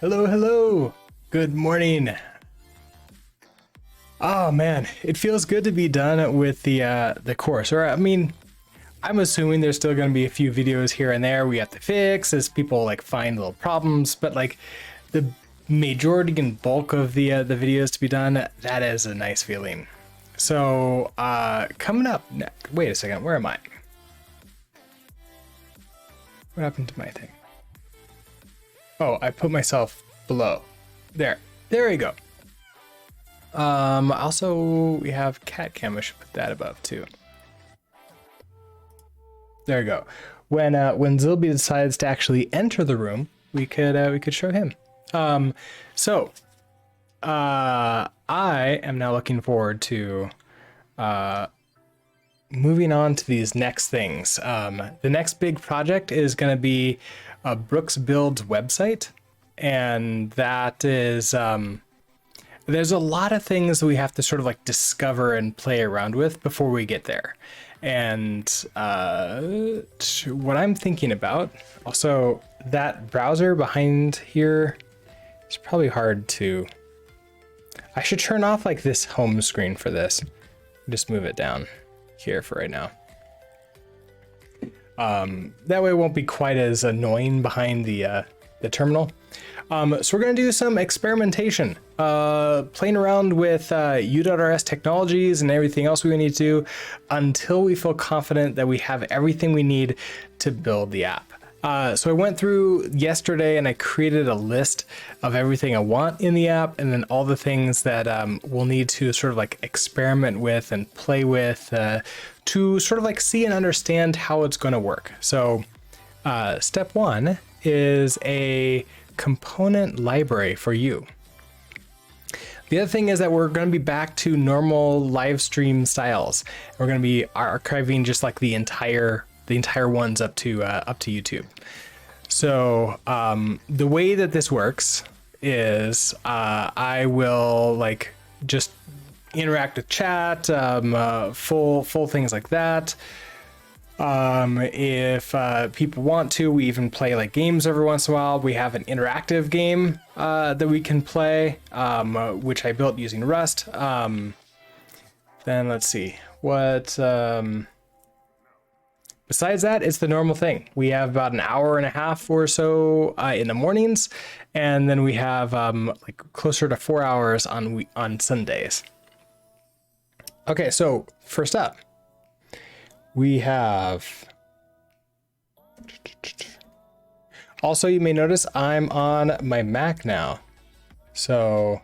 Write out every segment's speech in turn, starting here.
Hello, hello. Good morning. Oh man, it feels good to be done with the course. Or I mean, I'm assuming there's still going to be a few videos here and there we have to fix as people like find little problems, but like the majority and bulk of the videos to be done, that is a nice feeling. So coming up next, wait a second, where am I? What happened to my thing? Oh, I put myself below. There we go. Also we have cat cam. I should put that above too. There we go. When Zilby decides to actually enter the room, we could show him. I am now looking forward to moving on to these next things. The next big project is going to be Brooks Build's website, and that is there's a lot of things that we have to sort of like discover and play around with before we get there. And what I'm thinking about, also that browser behind here is probably hard to, I should turn off like this home screen for this. Just move it down here for right now. That way it won't be quite as annoying behind the terminal. So we're going to do some experimentation, playing around with Yew.rs technologies and everything else we need to do until we feel confident that we have everything we need to build the app. So I went through yesterday and I created a list of everything I want in the app, and then all the things that we'll need to sort of like experiment with and play with to sort of like see and understand how it's going to work. So step one is a component library for you. The other thing is that we're going to be back to normal live stream styles. We're going to be archiving just like the entire ones up to YouTube. So the way that this works is I will like just interact with chat, full things like that. If people want to, we even play like games every once in a while. We have an interactive game that we can play, which I built using Rust. Then let's see what. Besides that, it's the normal thing. We have about an hour and a half or so in the mornings, and then we have like closer to 4 hours on Sundays. Okay, so first up, we have. Also, you may notice I'm on my Mac now. So,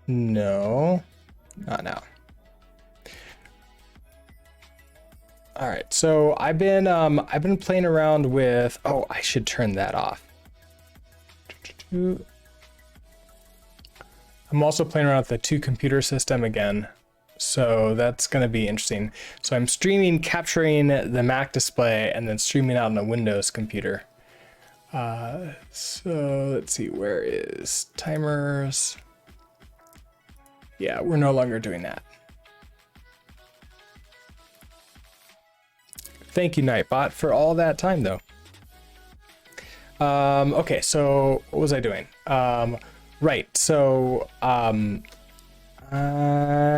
no, not now. All right, so I've been playing around with. Oh, I should turn that off. I'm also playing around with the two computer system again. So that's going to be interesting. So I'm streaming, capturing the Mac display, and then streaming out on the Windows computer. So let's see, where is timers? Yeah, we're no longer doing that. Thank you, Nightbot, for all that time, though. Okay, so what was I doing? Right, so I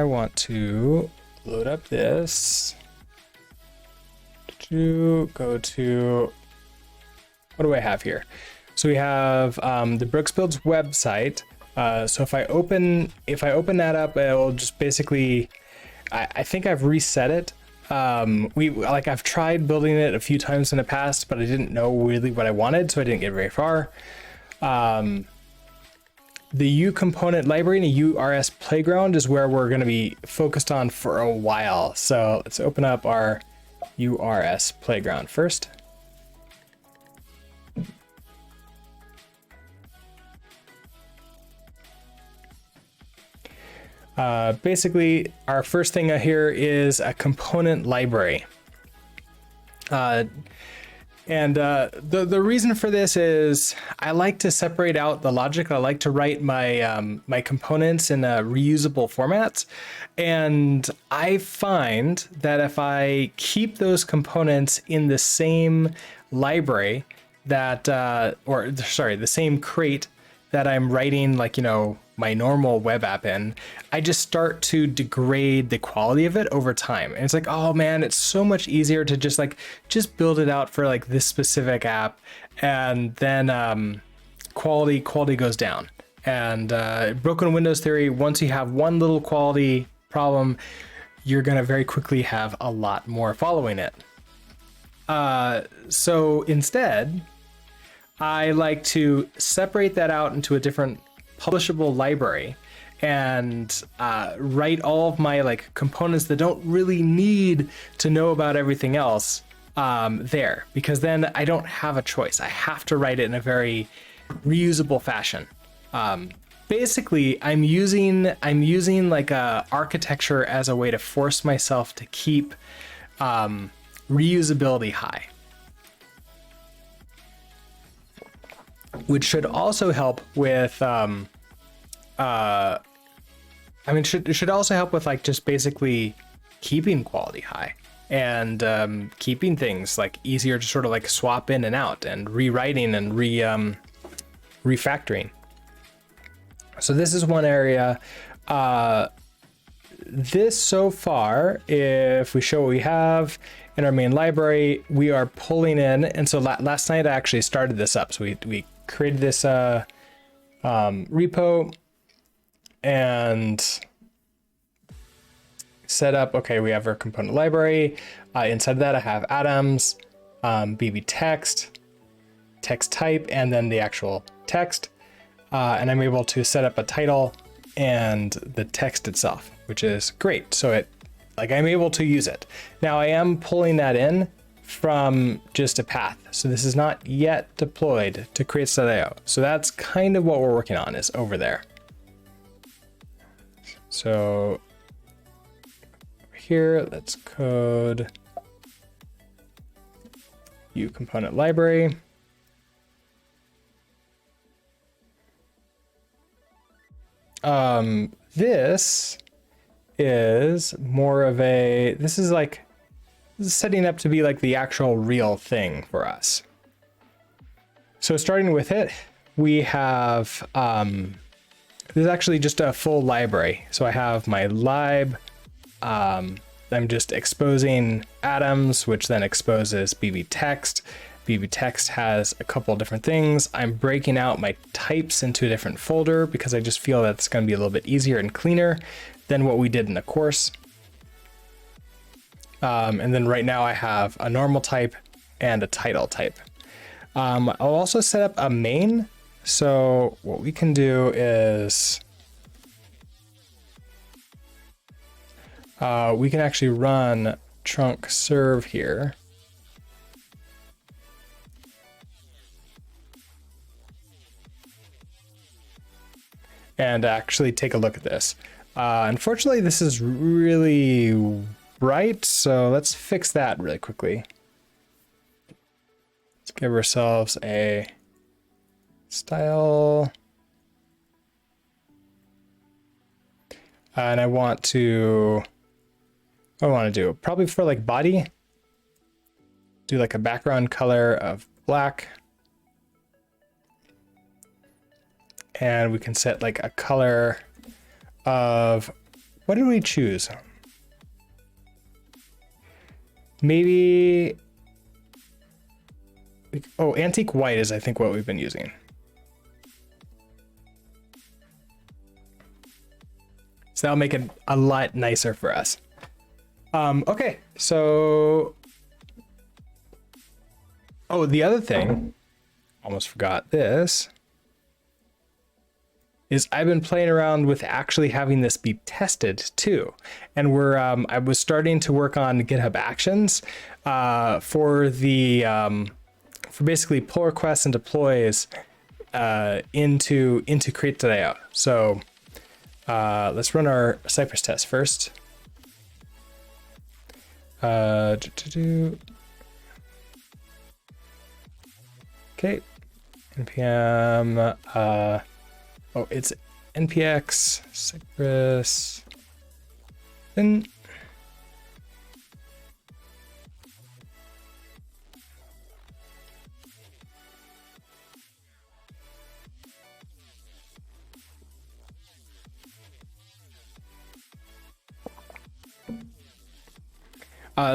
want to load up this to go to, what do I have here? So we have the Brooks Builds website. So if I open that up, it will just basically, I think I've reset it. I've tried building it a few times in the past, but I didn't know really what I wanted, so I didn't get very far. The Yew component library and the Yew.rs playground is where we're going to be focused on for a while. So let's open up our Yew.rs playground first. Basically, our first thing here is a component library. The reason for this is I like to separate out the logic. I like to write my my components in reusable formats, and I find that if I keep those components in the same library, that, or sorry, the same crate that I'm writing, like, you know, my normal web app in, I just start to degrade the quality of it over time. And it's like, oh man, it's so much easier to just build it out for like this specific app. And then quality goes down. And broken Windows theory, once you have one little quality problem, you're going to very quickly have a lot more following it. So instead, I like to separate that out into a different publishable library and write all of my like components that don't really need to know about everything else there, because then I don't have a choice. I have to write it in a very reusable fashion. Basically, I'm using like a architecture as a way to force myself to keep reusability high, which should also help with should also help with like just basically keeping quality high and keeping things like easier to sort of like swap in and out and rewriting and refactoring. So this is one area. This so far, if we show what we have in our main library, we are pulling in. And so last night I actually started this up. So we created this repo and set up, okay, we have our component library. Inside of that, I have atoms, BB text type, and then the actual text. And I'm able to set up a title and the text itself, which is great. So I'm able to use it. Now I am pulling that in from just a path. So this is not yet deployed to crates.io. So that's kind of what we're working on, is over there. So here, let's code Yew component library. This is more of this is setting up to be like the actual real thing for us. So starting with it, we have, this is actually just a full library. So I have my lib, I'm just exposing atoms, which then exposes BB text. BB text has a couple different things. I'm breaking out my types into a different folder because I just feel that's going to be a little bit easier and cleaner than what we did in the course. And then right now I have a normal type and a title type. I'll also set up a main. So what we can do is we can actually run trunk serve here. And actually take a look at this. Unfortunately, this is really bright, so let's fix that really quickly. Let's give ourselves a style. And I want to do probably for like body, do like a background color of black. And we can set like a color of, what did we choose? Maybe, antique white is I think what we've been using. So that'll make it a lot nicer for us. Okay, so, the other thing, almost forgot this, is I've been playing around with actually having this be tested too. And I was starting to work on GitHub Actions for basically pull requests and deploys into crate.io. So let's run our Cypress test first. Okay, NPM, it's npx Cypress. Then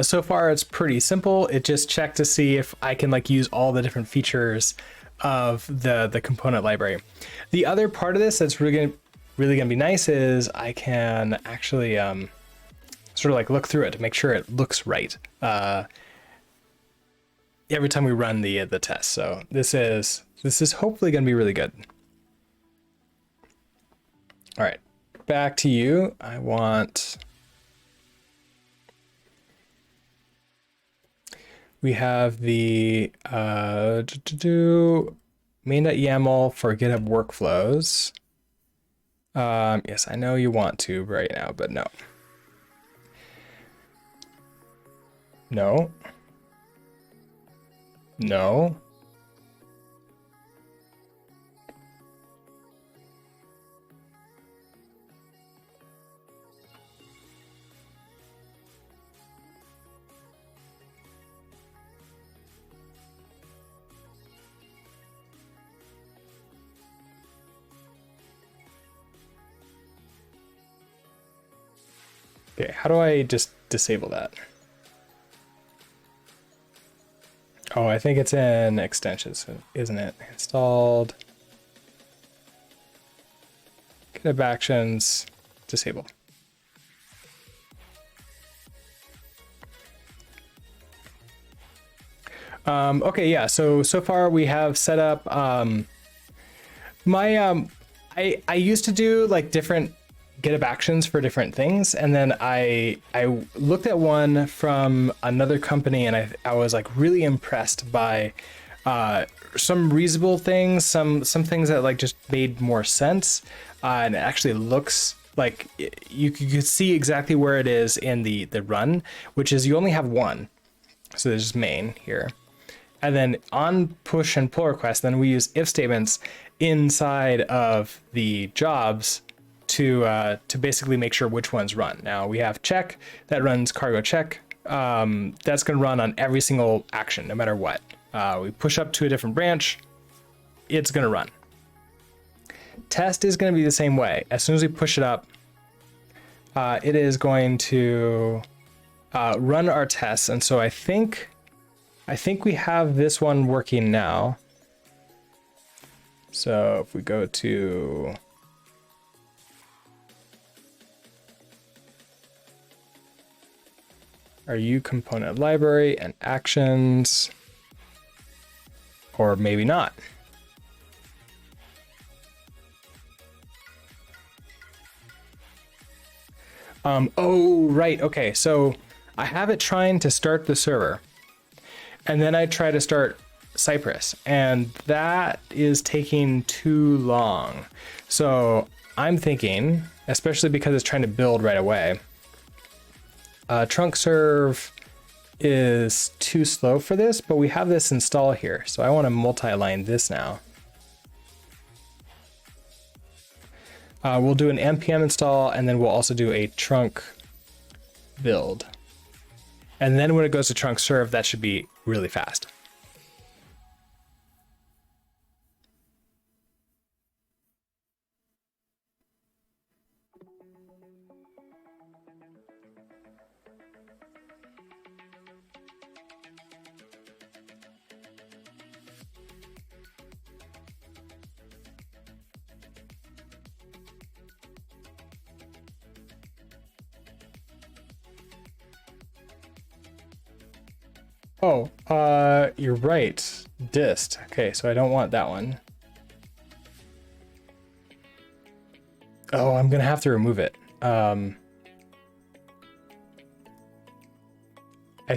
So far it's pretty simple. It just checked to see if I can like use all the different features of the component library. The other part of this that's really gonna be nice is I can actually sort of like look through it to make sure it looks right every time we run the test. So this is hopefully gonna be really good. All right, back to you. We have the main.yaml for GitHub workflows. Yes, I know you want to right now, but no. No. No. Okay, how do I just disable that? Oh, I think it's in extensions, isn't it? Installed. GitHub Actions, disable. Okay, yeah, so far we have set up I used to do like different GitHub Actions for different things, and then I looked at one from another company, and I was like really impressed by some reasonable things, some things that like just made more sense, and it actually looks like you could see exactly where it is in the run, which is you only have one, so there's just main here, and then on push and pull request, then we use if statements inside of the jobs to basically make sure which ones run. Now we have check that runs cargo check. That's going to run on every single action, no matter what. We push up to a different branch, it's going to run. Test is going to be the same way. As soon as we push it up, it is going to run our tests. And so I think we have this one working now. So if we go to our Yew component library and actions, or maybe not. Oh, right. Okay. So I have it trying to start the server, and then I try to start Cypress, and that is taking too long. So I'm thinking, especially because it's trying to build right away, trunk serve is too slow for this, but we have this install here. So I want to multi-line this now. We'll do an NPM install, and then we'll also do a trunk build. And then when it goes to trunk serve, that should be really fast. Oh, you're right. Dist. Okay, so I don't want that one. Oh, I'm gonna have to remove it. I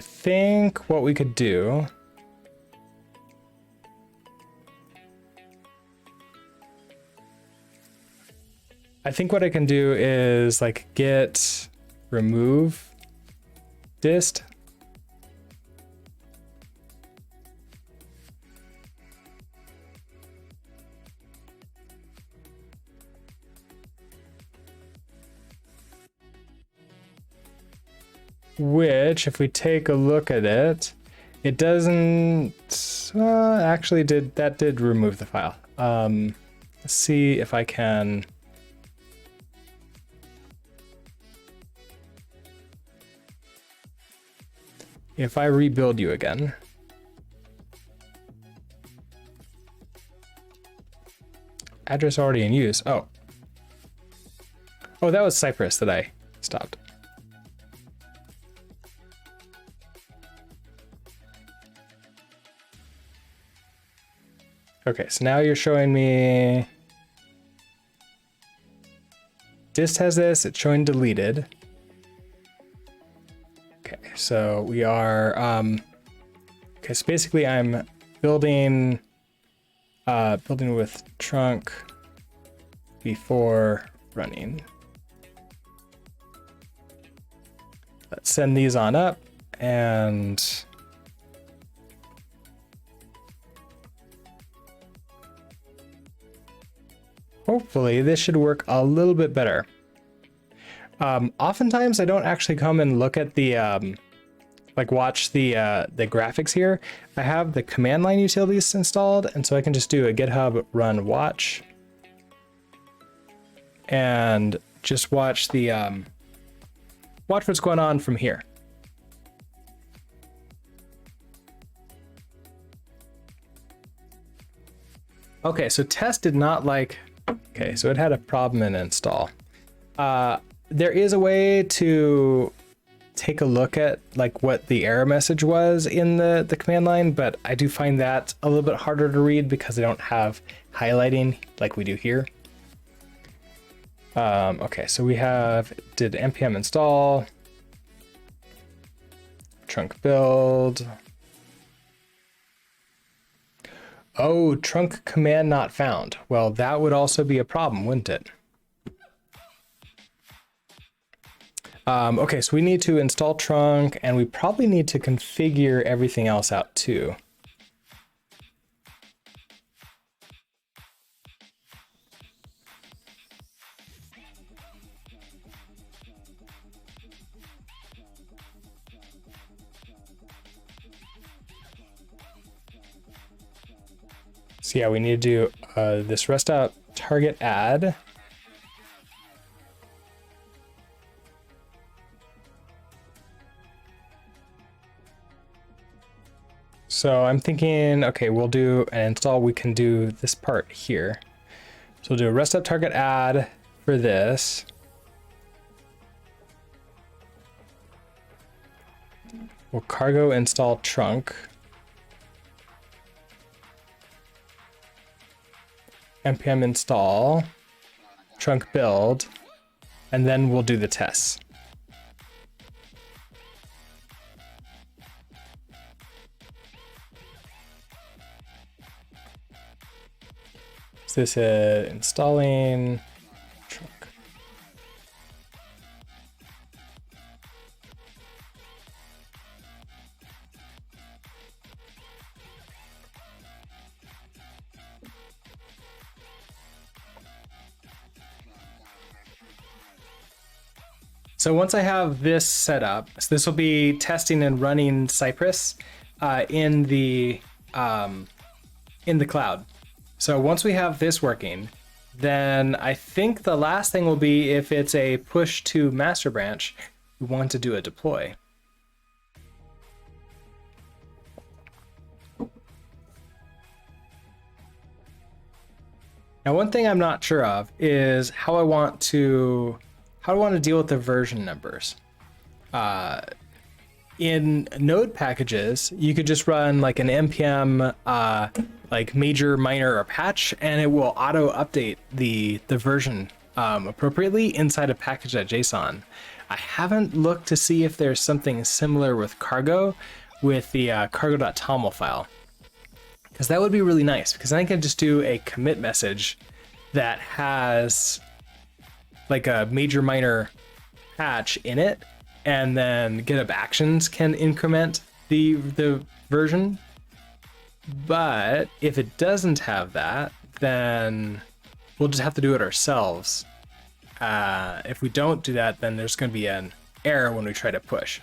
think what we could do. I think what I can do is like git remove dist. Which, if we take a look at it, it doesn't actually did remove the file. Let's see if I can. if I rebuild you again, address already in use. Oh, that was Cypress that I stopped. Okay, so now you're showing me dist has this, it's showing deleted. Okay, so we are, okay, so basically I'm building with trunk before running. Let's send these on up and hopefully this should work a little bit better. Oftentimes I don't actually come and look at the, like watch the graphics here. I have the command line utilities installed, and so I can just do a GitHub run watch and just watch the, watch what's going on from here. Okay, so test did not like, okay, so it had a problem in install. There is a way to take a look at like what the error message was in the command line, but I do find that a little bit harder to read because they don't have highlighting like we do here. Okay, so we did NPM install, trunk build. Oh, trunk command not found. Well, that would also be a problem, wouldn't it? Okay, so we need to install trunk, and we probably need to configure everything else out too. So yeah, we need to do this rest out target add. So I'm thinking, okay, we'll do an install. We can do this part here. So we'll do a rest up target add for this. We'll cargo install trunk. NPM install, trunk build, and then we'll do the tests. So this is installing trunk. So once I have this set up, so this will be testing and running Cypress in the cloud. So once we have this working, then I think the last thing will be if it's a push to master branch, we want to do a deploy. Now, one thing I'm not sure of is how I want to deal with the version numbers. In node packages, you could just run like an npm like major, minor, or patch, and it will auto update the version appropriately inside of package.json. I haven't looked to see if there's something similar with cargo with the cargo.toml file, because that would be really nice, because then I can just do a commit message that has like a major, minor patch in it, and then GitHub Actions can increment the version. But if it doesn't have that, then we'll just have to do it ourselves. If we don't do that, then there's going to be an error when we try to push.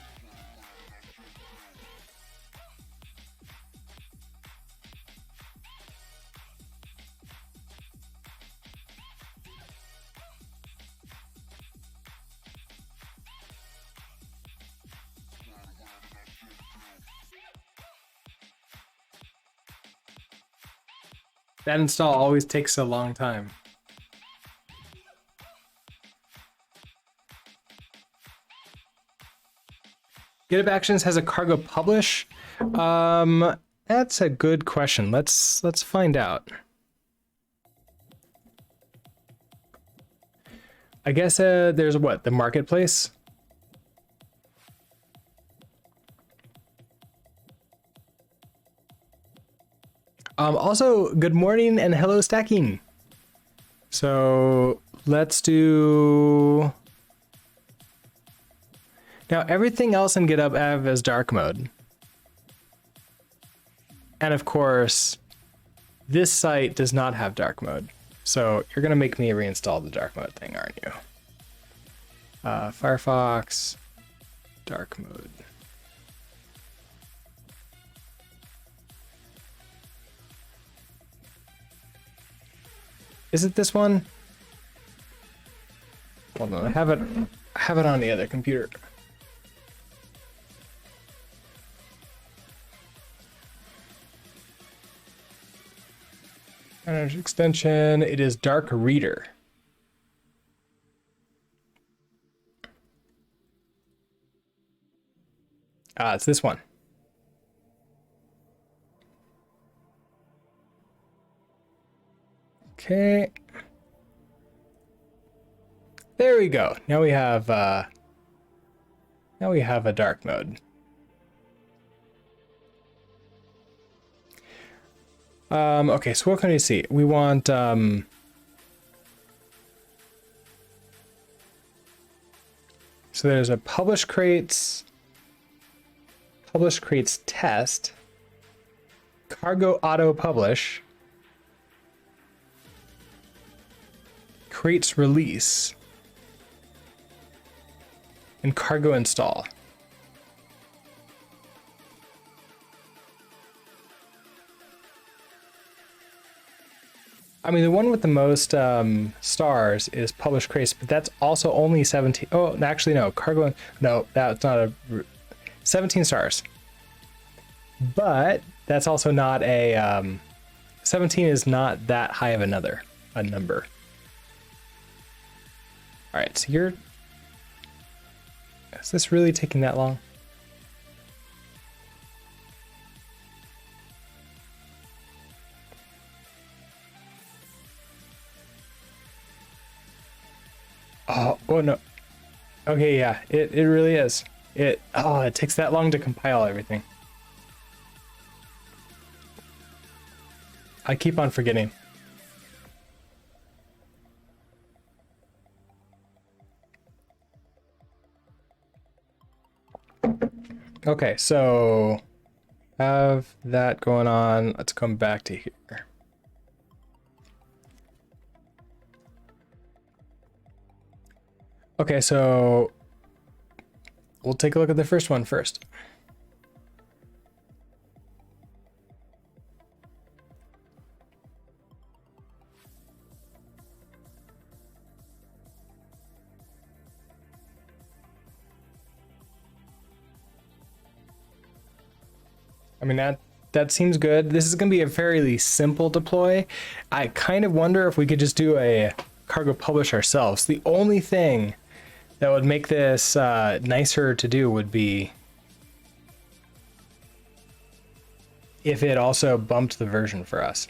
That install always takes a long time. GitHub Actions has a cargo publish. That's a good question. Let's find out. I guess there's what, the marketplace? Also, good morning and hello stacking. So let's do. Now everything else in GitHub have as dark mode. And of course, this site does not have dark mode. So you're gonna make me reinstall the dark mode thing, aren't you? Firefox, dark mode. Is it this one? Hold on, I have it on the other computer. Manage extension, it is Dark Reader. It's this one. Okay. There we go. Now we have a dark mode. Okay, so what can we see? We want so there's a publish crates test, cargo auto publish, crates release, and cargo install. I mean, the one with the most stars is publish crates, but that's also only 17. Oh, actually, no. Cargo, no, that's not a 17 stars. But that's also not a 17 is not that high of a number. All right, so is this really taking that long? Oh no. Okay, yeah, it really is. It takes that long to compile everything. I keep on forgetting. Okay, so have that going on. Let's come back to here. Okay, so we'll take a look at the first one first. I mean, that seems good. This is going to be a fairly simple deploy. I kind of wonder if we could just do a cargo publish ourselves. The only thing that would make this nicer to do would be if it also bumped the version for us.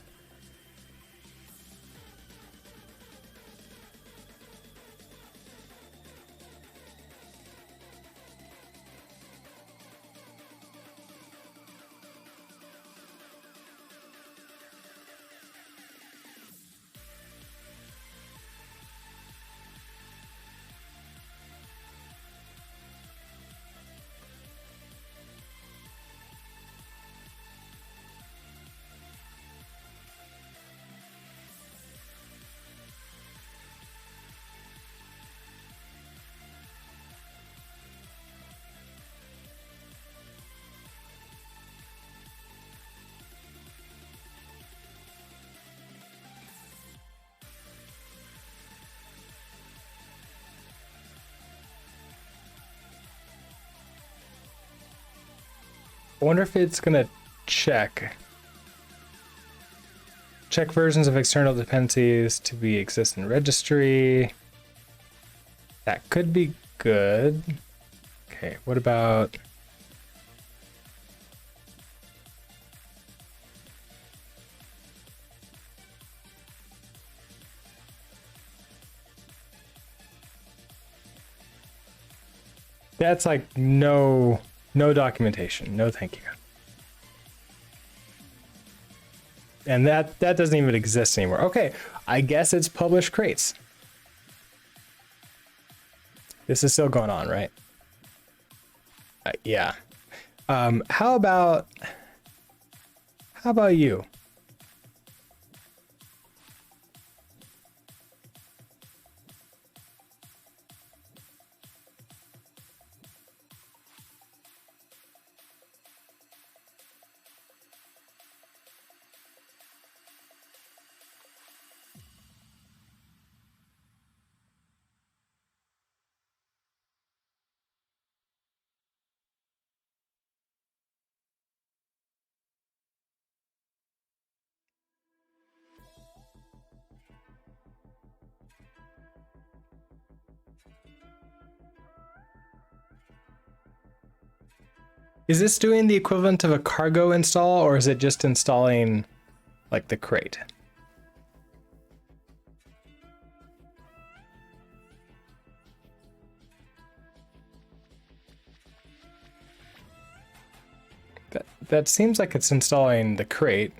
I wonder if it's gonna check Check versions of external dependencies to be exist in registry. That could be good. Okay, what about... That's like no documentation. No, thank you. And that doesn't even exist anymore. Okay, I guess it's published crates. This is still going on, right? Yeah. How about you? Is this doing the equivalent of a cargo install, or is it just installing like the crate? That seems like it's installing the crate.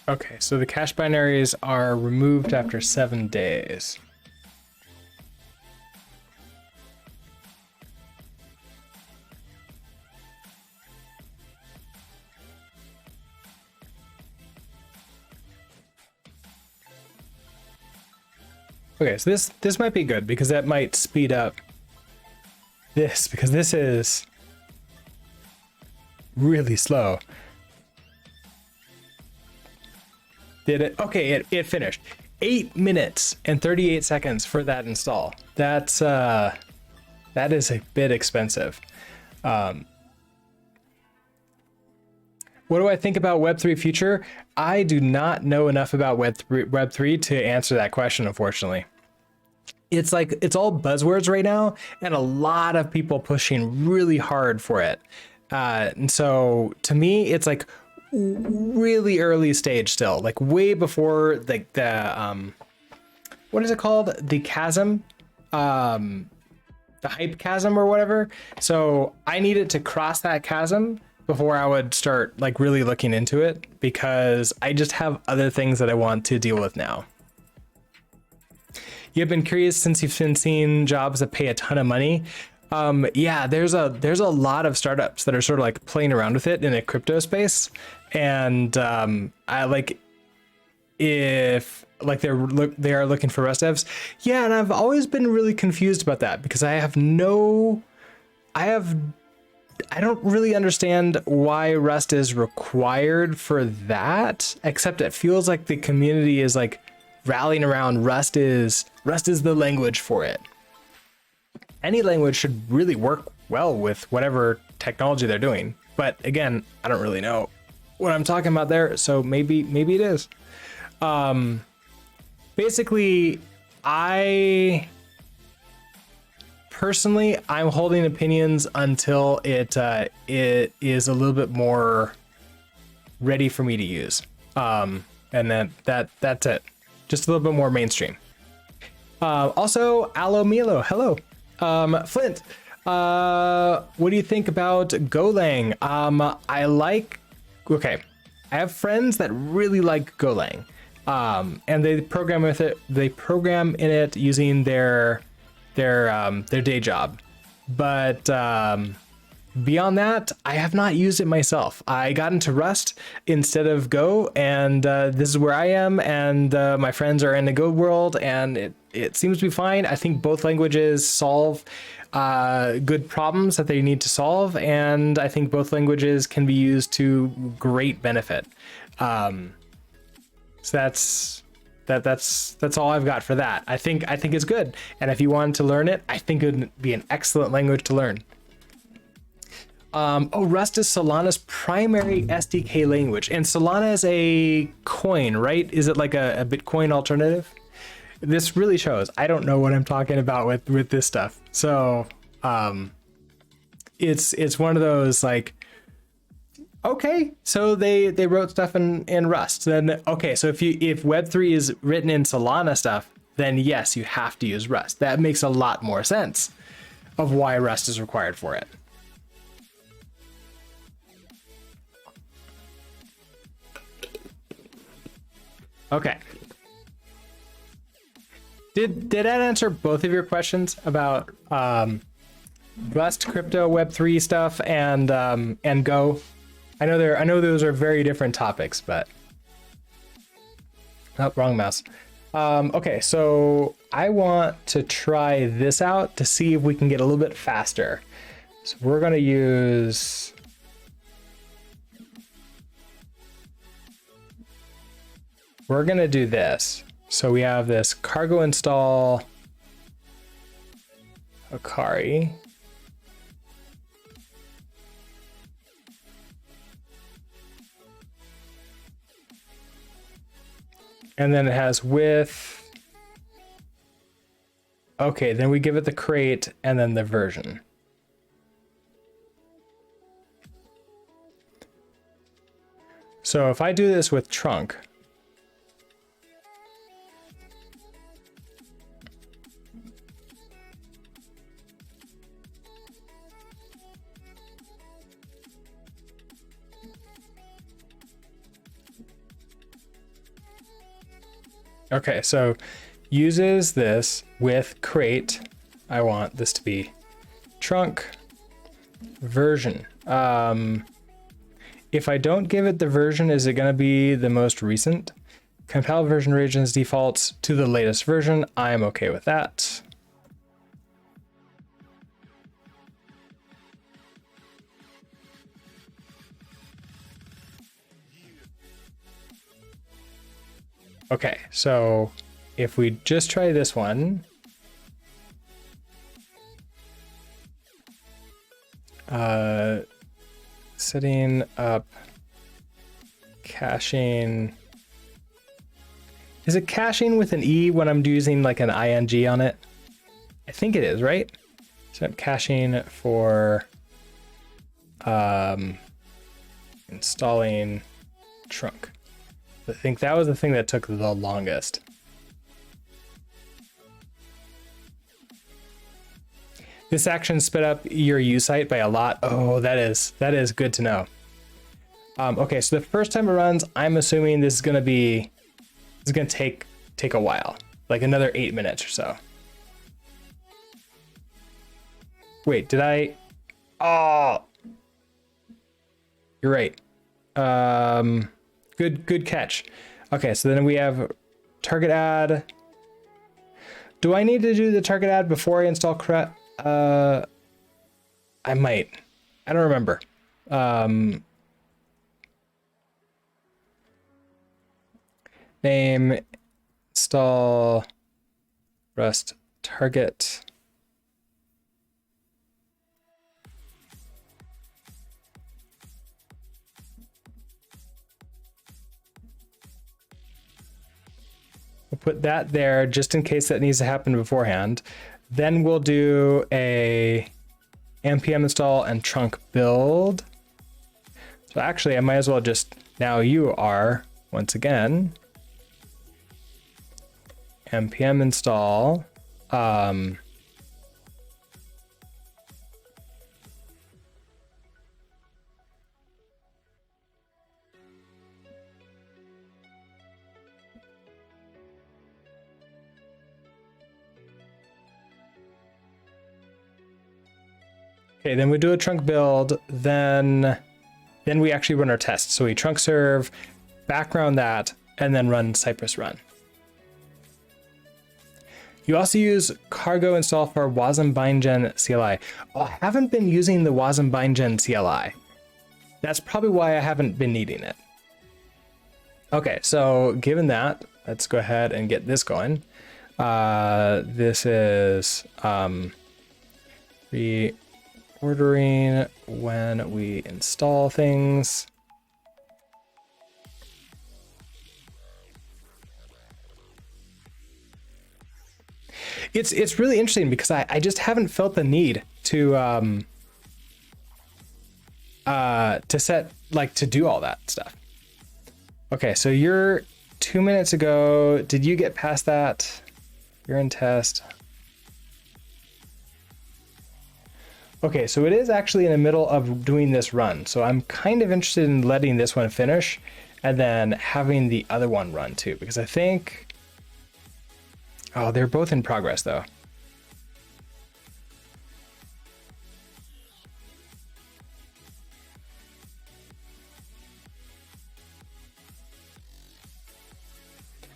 Okay, so the cache binaries are removed after 7 days. Okay, so this might be good because that might speed up this, because this is really slow. Did it? Okay, it finished. 8 minutes and 38 seconds for that install. That's that is a bit expensive. What do I think about Web3 future? I do not know enough about Web3 to answer that question, unfortunately. It's like, it's all buzzwords right now, and a lot of people pushing really hard for it. And so to me, it's like really early stage still, like way before like the what is it called? The chasm, the hype chasm or whatever. So I needed to cross that chasm before I would start like really looking into it, because I just have other things that I want to deal with now. You've been curious since you've been seeing jobs that pay a ton of money. Yeah, there's a lot of startups that are sort of like playing around with it in a crypto space, and I like, if like they are looking for Rust devs. Yeah, and I've always been really confused about that, because I don't really understand why Rust is required for that, except it feels like the community is like rallying around Rust is the language for it. Any language should really work well with whatever technology they're doing. But again, I don't really know what I'm talking about there, so maybe it is. Basically, I'm holding opinions until it is a little bit more ready for me to use. And then that's it. Just a little bit more mainstream. Also, Alo Milo, hello. Flint, what do you think about Golang? I have friends that really like Golang, and they program with it. They program in it using their day job, but Beyond that, I have not used it myself. I got into Rust instead of Go, and this is where I am, and my friends are in the Go world, and it seems to be fine. I think both languages solve good problems that they need to solve, and I think both languages can be used to great benefit. So that's all I've got for that. I think it's good, and if you wanted to learn it, I think it would be an excellent language to learn. Rust is Solana's primary SDK language, and Solana is a coin, right? Is it like a Bitcoin alternative? This really shows I don't know what I'm talking about with this stuff. So it's one of those like, okay, so they wrote stuff in Rust. Then okay, so if Web3 is written in Solana stuff, then yes, you have to use Rust. That makes a lot more sense of why Rust is required for it. Okay. Did that answer both of your questions about Rust, crypto, Web3 stuff, and Go? I know those are very different topics, but oh, wrong mouse. Okay, so I want to try this out to see if we can get a little bit faster. So we're gonna use do this. So we have this cargo install Akari. And then it has with. Okay, then we give it the crate and then the version. So if I do this with trunk, okay, so uses this with crate. I want this to be trunk version. If I don't give it the version, is it going to be the most recent? Compile version regions defaults to the latest version. I'm okay with that. Okay, so if we just try this one, setting up caching. Is it caching with an E when I'm using like an ing on it? I think it is, right? So I'm caching for installing trunk. I think that was the thing that took the longest. This action sped up your U site by a lot. Oh, that is good to know. Okay, so the first time it runs, I'm assuming this is gonna take a while, like another 8 minutes or so. Wait, did I? Oh, you're right. Good catch. Okay, so then we have target ad. Do I need to do the target ad before I install I might. I don't remember. Name, install, Rust target. We'll put that there just in case that needs to happen beforehand. Then we'll do a NPM install and trunk build. So actually I might as well just now Yew.rs once again. NPM install. Okay, then we do a trunk build, then we actually run our test. So we trunk serve, background that, and then run Cypress run. You also use cargo install for Wasm bindgen CLI. Oh, I haven't been using the Wasm bindgen CLI. That's probably why I haven't been needing it. Okay, so given that, let's go ahead and get this going. This is reordering when we install things. It's really interesting because I just haven't felt the need to set, like, to do all that stuff. Okay, so you're 2 minutes ago. Did you get past that? You're in test. Okay, so it is actually in the middle of doing this run. So I'm kind of interested in letting this one finish and then having the other one run too, because I think, oh, they're both in progress though.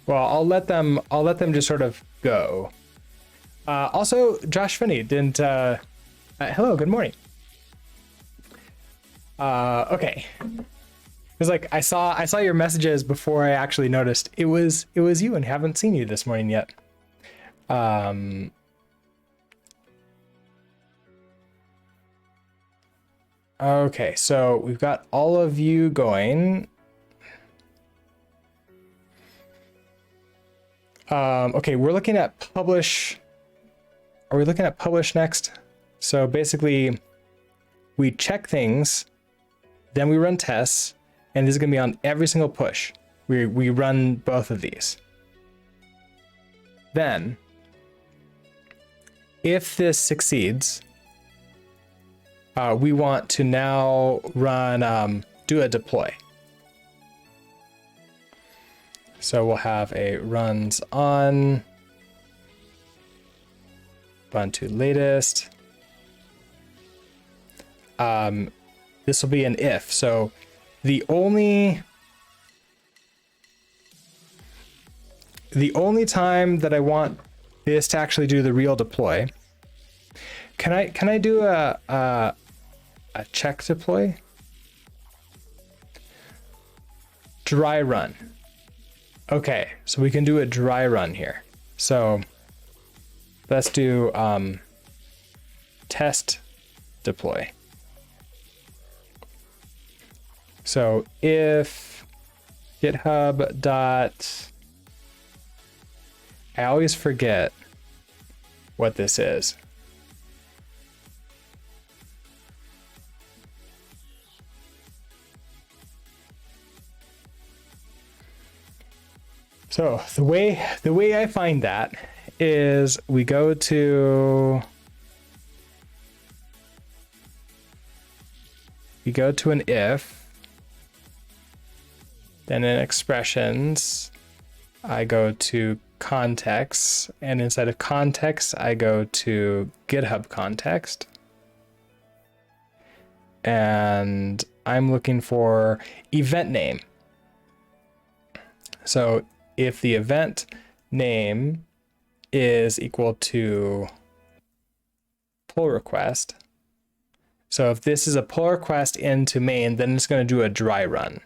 Well, I'll let them just sort of go. Also, Josh Finney didn't, hello, good morning. Okay. It was like, I saw your messages before I actually noticed it was you, and haven't seen you this morning yet. Okay, so we've got all of you going. Okay, we're looking at publish. Are we looking at publish next? So basically, we check things, then we run tests, and this is going to be on every single push. We run both of these. Then, if this succeeds, we want to now run, do a deploy. So we'll have a runs on Ubuntu latest. This will be an if. So the only time that I want this to actually do the real deploy, can I do a check deploy? Dry run. Okay, so we can do a dry run here. So let's do test deploy. So if GitHub dot, I always forget what this is. So the way I find that is we go to an if, then in expressions, I go to context, and inside of context, I go to GitHub context. And I'm looking for event name. So if the event name is equal to pull request, so if this is a pull request into main, then it's going to do a dry run.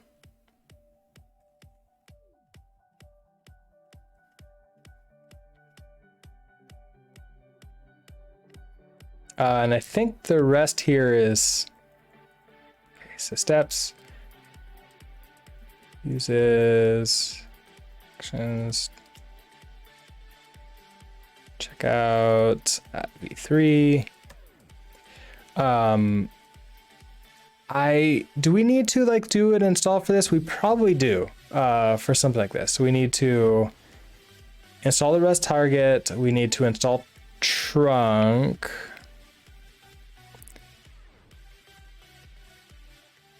And I think the rest here is, okay, so steps, uses, actions, check out at v3. Do we need to like do an install for this? We probably do for something like this. So we need to install the res target. We need to install trunk.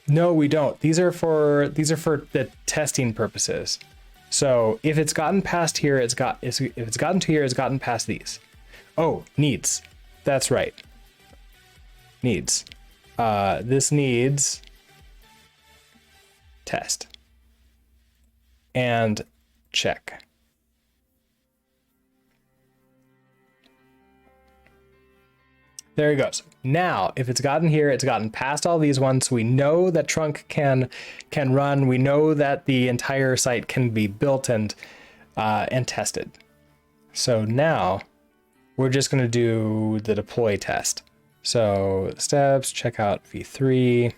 No, we don't. These are for the testing purposes. So if it's gotten past here, if it's gotten to here, it's gotten past these. Oh, needs. That's right. needs. This needs test. And check. There it goes. Now, if it's gotten here, it's gotten past all these ones. We know that trunk can run. We know that the entire site can be built and tested. So now we're just going to do the deploy test. So steps, check out v3.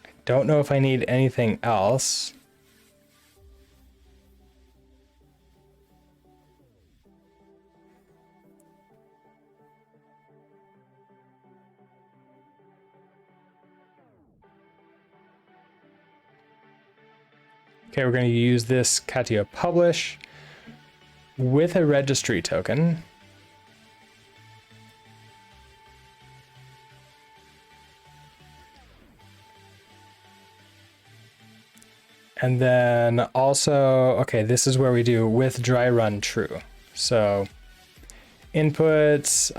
I don't know if I need anything else. Okay, we're going to use this Catio publish with a registry token. And then also, okay, this is where we do with dry run true. So inputs,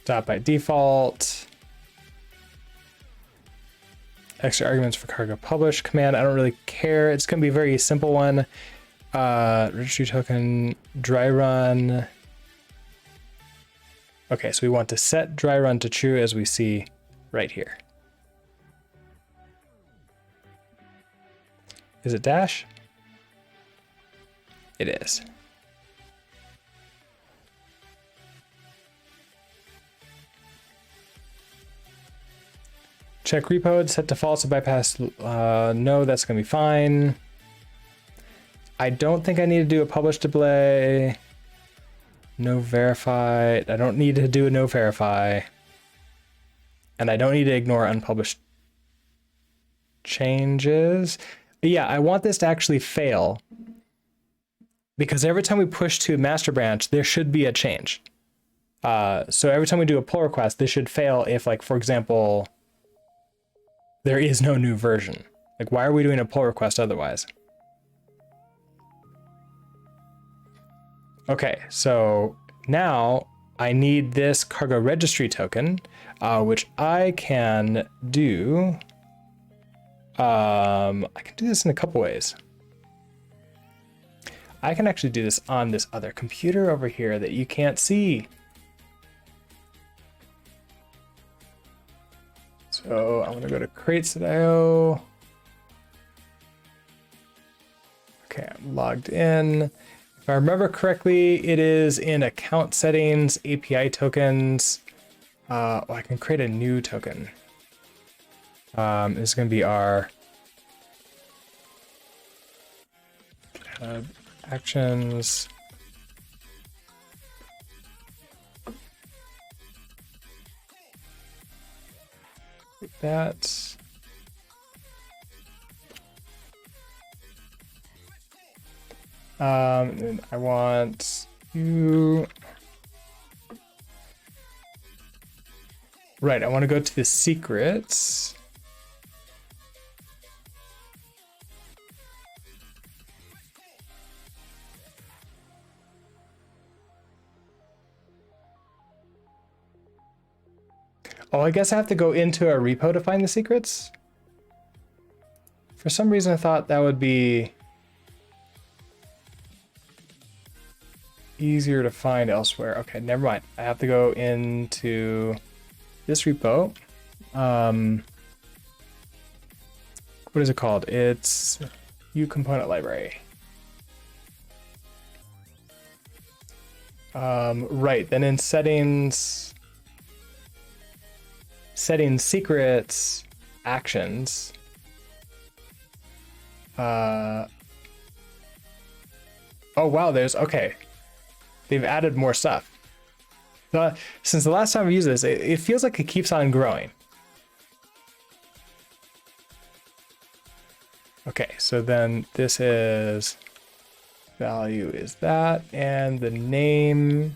dot by default, extra arguments for cargo publish command. I don't really care. It's going to be a very simple one. Registry token, dry run. Okay, so we want to set dry run to true as we see right here. Is it dash? It is. Check repo, set to false to bypass. No, that's going to be fine. I don't think I need to do a publish display. No verify. I don't need to do a no verify. And I don't need to ignore unpublished changes. Yeah, I want this to actually fail. Because every time we push to master branch, there should be a change. So every time we do a pull request, this should fail if, like, for example, there is no new version. Like, why are we doing a pull request otherwise? Okay, so now I need this cargo registry token, which I can do. I can do this in a couple ways. I can actually do this on this other computer over here that you can't see. So I'm gonna go to crates.io. Okay, I'm logged in. If I remember correctly, it is in account settings, API tokens. I can create a new token. This is going to be our GitHub Actions. Like that. And I want you. Right, I want to go to the secrets. Oh, I guess I have to go into a repo to find the secrets. For some reason, I thought that would be easier to find elsewhere. Okay, never mind. I have to go into this repo. What is it called? It's Yew component library. Right, then in settings secrets, actions. Oh wow, okay. They've added more stuff. Since the last time I used this, it feels like it keeps on growing. Okay, so then this is value is that, and the name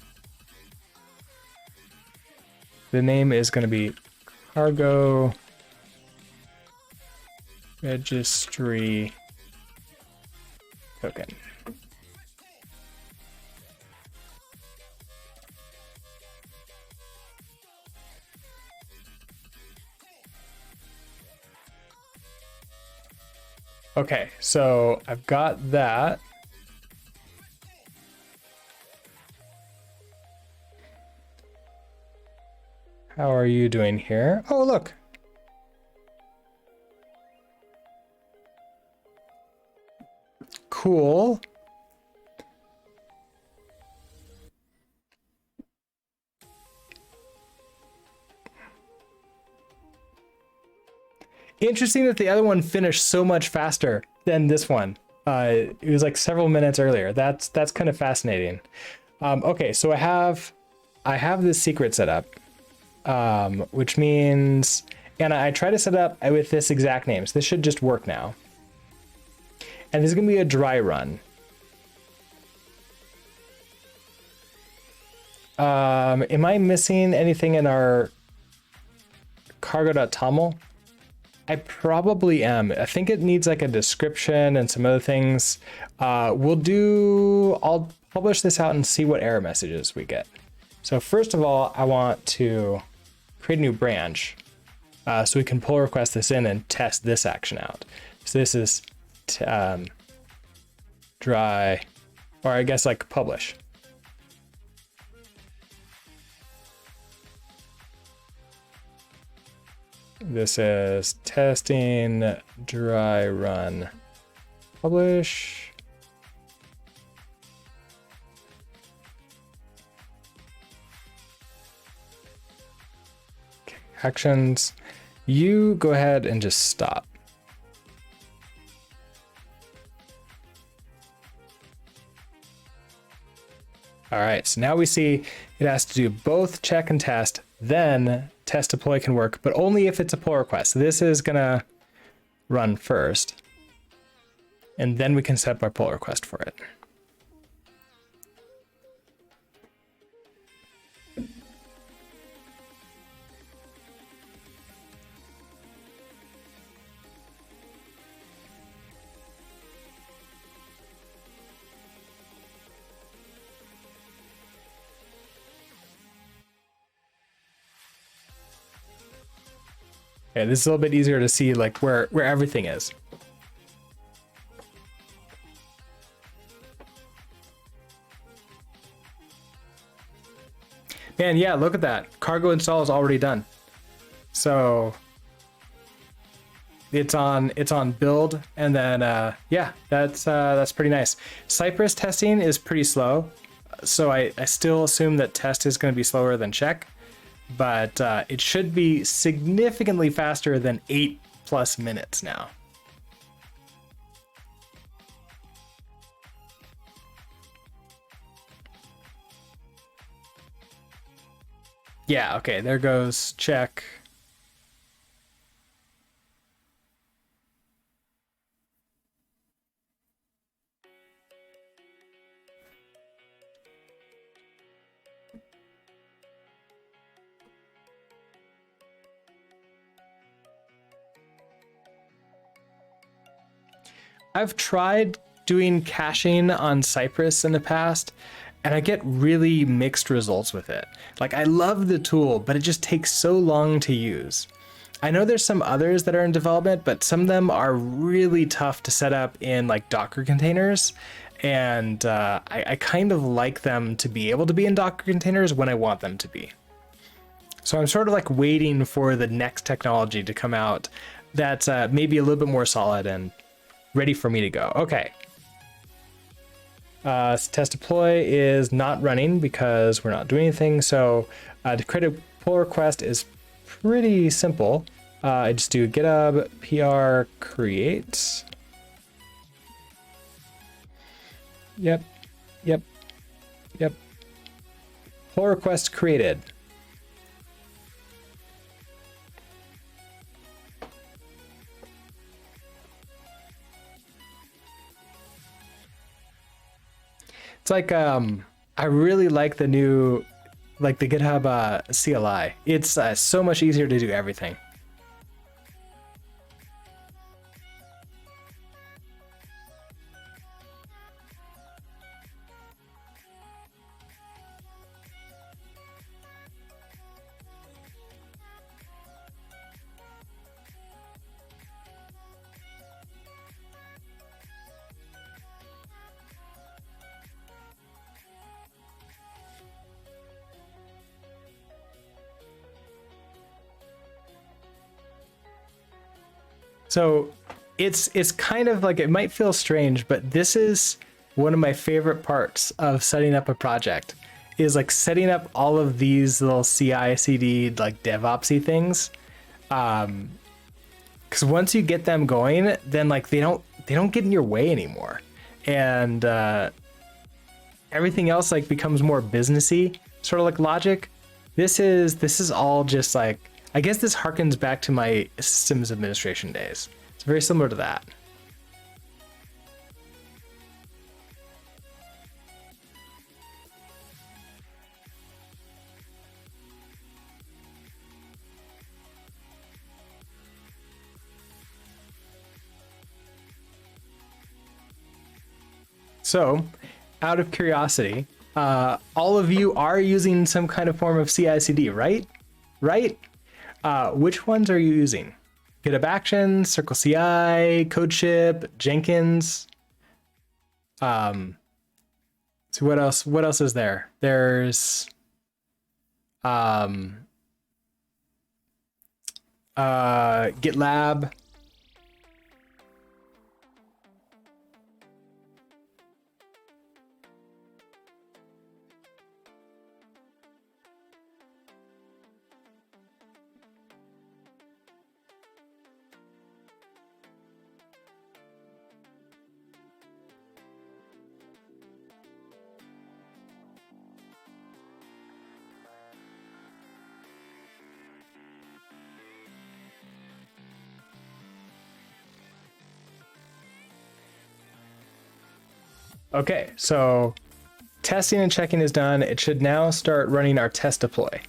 is going to be cargo registry token. Okay, so I've got that. How are you doing here? Oh, look. Cool. Interesting that the other one finished so much faster than this one. It was like several minutes earlier. That's kind of fascinating. Okay, so I have this secret set up, which means, and I try to set it up with this exact name. So this should just work now. And this is gonna be a dry run. Am I missing anything in our cargo.toml? I probably am. I think it needs like a description and some other things. I'll publish this out and see what error messages we get. So first of all, I want to create a new branch so we can pull request this in and test this action out. So this is dry, or I guess like publish. This is testing dry run publish. Okay, actions. You go ahead and just stop. All right, so now we see it has to do both check and test, then test deploy can work, but only if it's a pull request. So this is gonna run first, and then we can set up our pull request for it. Okay, this is a little bit easier to see like where everything is. Man, yeah, look at that. Cargo install is already done. So it's on build, and then yeah, that's pretty nice. Cypress testing is pretty slow, so I still assume that test is going to be slower than check. But it should be significantly faster than 8+ minutes now. Yeah, okay, there goes check. I've tried doing caching on Cypress in the past, and I get really mixed results with it. Like, I love the tool, but it just takes so long to use. I know there's some others that are in development, but some of them are really tough to set up in like Docker containers. And I kind of like them to be able to be in Docker containers when I want them to be. So I'm sort of like waiting for the next technology to come out that's maybe a little bit more solid and ready for me to go. Okay. Test deploy is not running because we're not doing anything. So to create a pull request is pretty simple. I just do GitHub PR create. Yep. Pull request created. It's like I really like the new like the GitHub CLI. It's so much easier to do everything. So it's kind of like, it might feel strange, but this is one of my favorite parts of setting up a project, is like setting up all of these little CI/CD like DevOpsy things. Because once you get them going, then like they don't get in your way anymore, and everything else like becomes more businessy, sort of like logic. This is all just like, I guess this harkens back to my systems administration days. It's very similar to that. So, out of curiosity, all of you are using some kind of form of CI/CD, right? Right? Which ones are you using? GitHub Actions, Circle CI, CodeShip, Jenkins. So what else? What else is there? There's GitLab. Okay, so testing and checking is done. It should now start running our test deploy.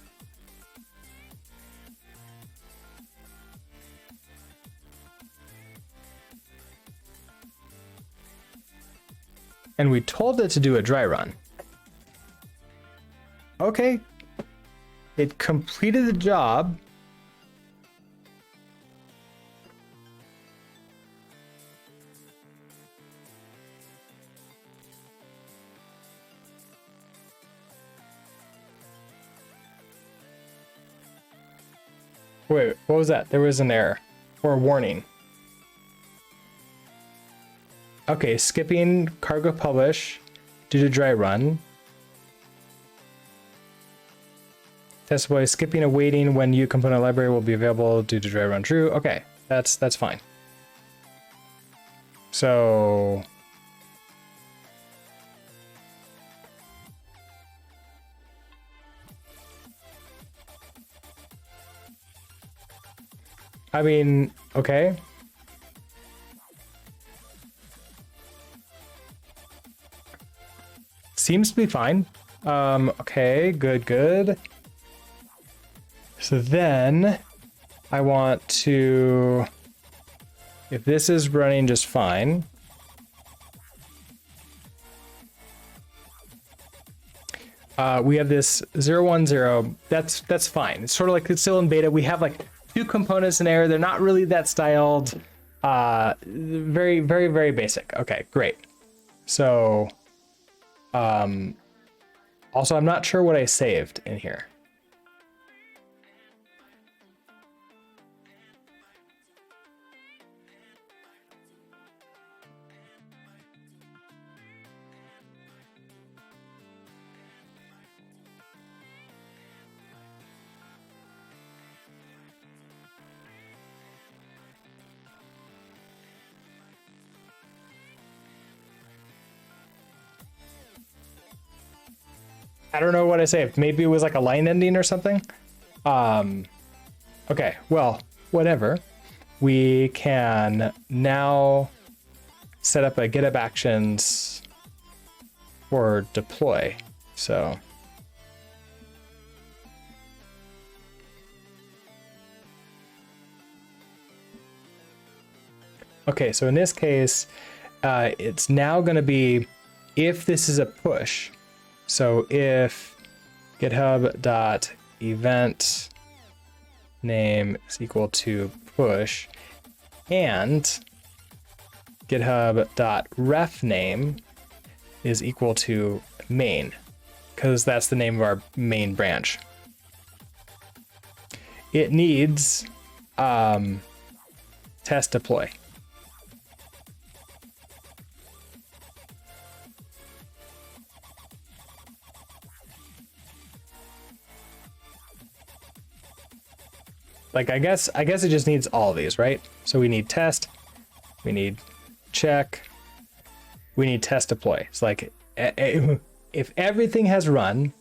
And we told it to do a dry run. Okay, it completed the job. Wait, what was that? There was an error or a warning. Okay, skipping cargo publish due to dry run. Test deploy, skipping awaiting when new component library will be available due to dry run true. Okay, that's fine. So I mean, okay. Seems to be fine. Okay, good. So then I want to, if this is running just fine, we have this 010. That's fine. It's sort of like it's still in beta. We have like two components in there. They're not really that styled. Very basic. Okay, great. So, also, I'm not sure what I saved in here. I don't know what I saved. Maybe it was like a line ending or something. Okay, well, whatever. We can now set up a GitHub Actions for deploy. So Okay, so in this case, it's now going to be if this is a push. So if github.event name is equal to push and github.ref name is equal to main, because that's the name of our main branch. It needs test deploy. Like, I guess it just needs all of these, right? So we need test, we need check, we need test deploy. It's like, if everything has run,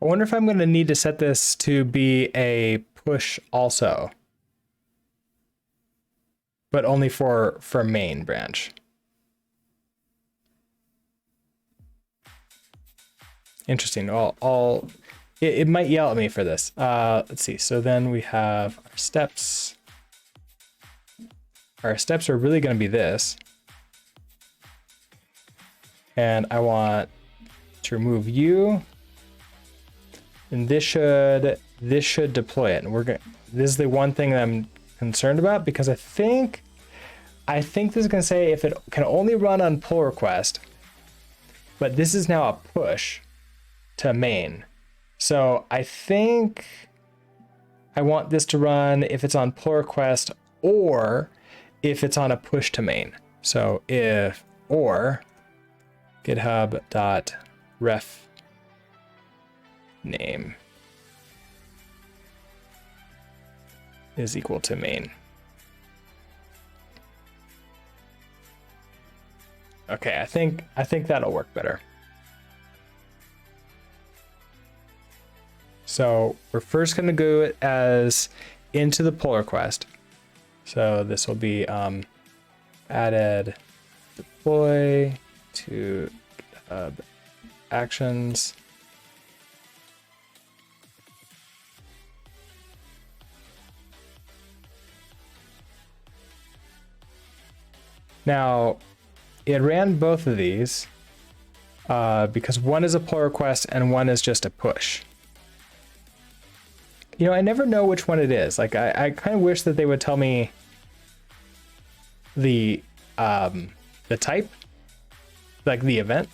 I wonder if I'm going to need to set this to be a push also, but only for main branch. Interesting. It might yell at me for this. Let's see. So then we have our steps. Our steps are really going to be this. And I want to remove Yew. And this should deploy it. And this is the one thing that I'm concerned about, because I think this is going to say if it can only run on pull request, but this is now a push to main. So I think I want this to run if it's on pull request or if it's on a push to main. So if or github.ref name is equal to main. Okay, I think that'll work better. So we're first going to go as into the pull request. So this will be added deploy to GitHub Actions. Now, it ran both of these because one is a pull request and one is just a push. You know, I never know which one it is. Like, I kind of wish that they would tell me the type, like the event.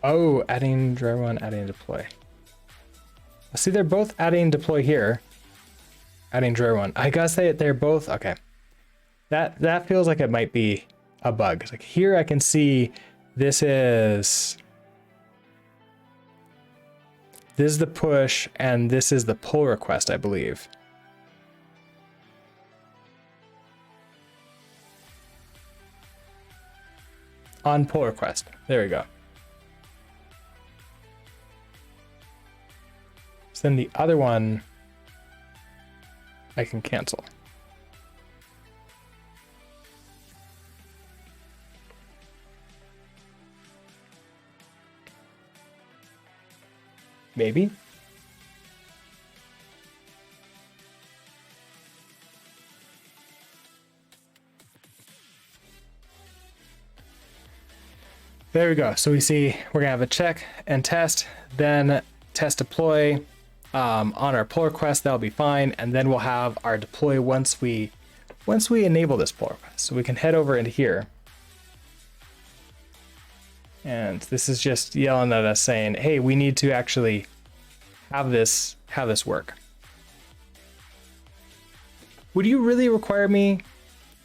Oh, adding dry run, adding deploy. See, they're both adding deploy here. Adding dry run. I guess they're both okay. That feels like it might be a bug. Like here I can see this is the push and this is the pull request, I believe. On pull request. There we go. So then the other one I can cancel. Maybe. There we go. So we see we're gonna have a check and test, then test deploy. On our pull request, that'll be fine, and then we'll have our deploy once we enable this pull request. So we can head over into here, and this is just yelling at us saying, "Hey, we need to actually have this work." Would you really require me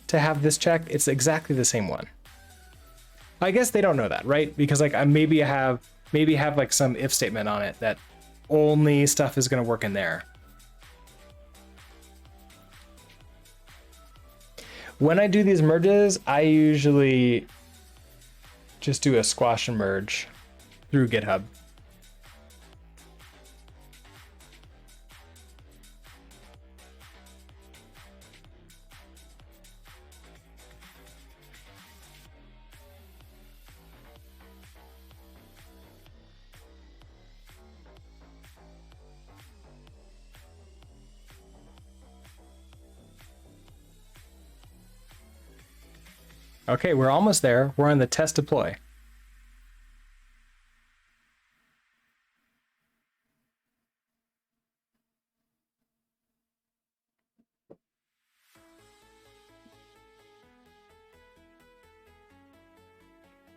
to have this checked? It's exactly the same one. I guess they don't know that, right? Because like I maybe have like some if statement on it that only stuff is going to work in there. When I do these merges, I usually just do a squash and merge through GitHub. Okay, we're almost there. We're on the test deploy.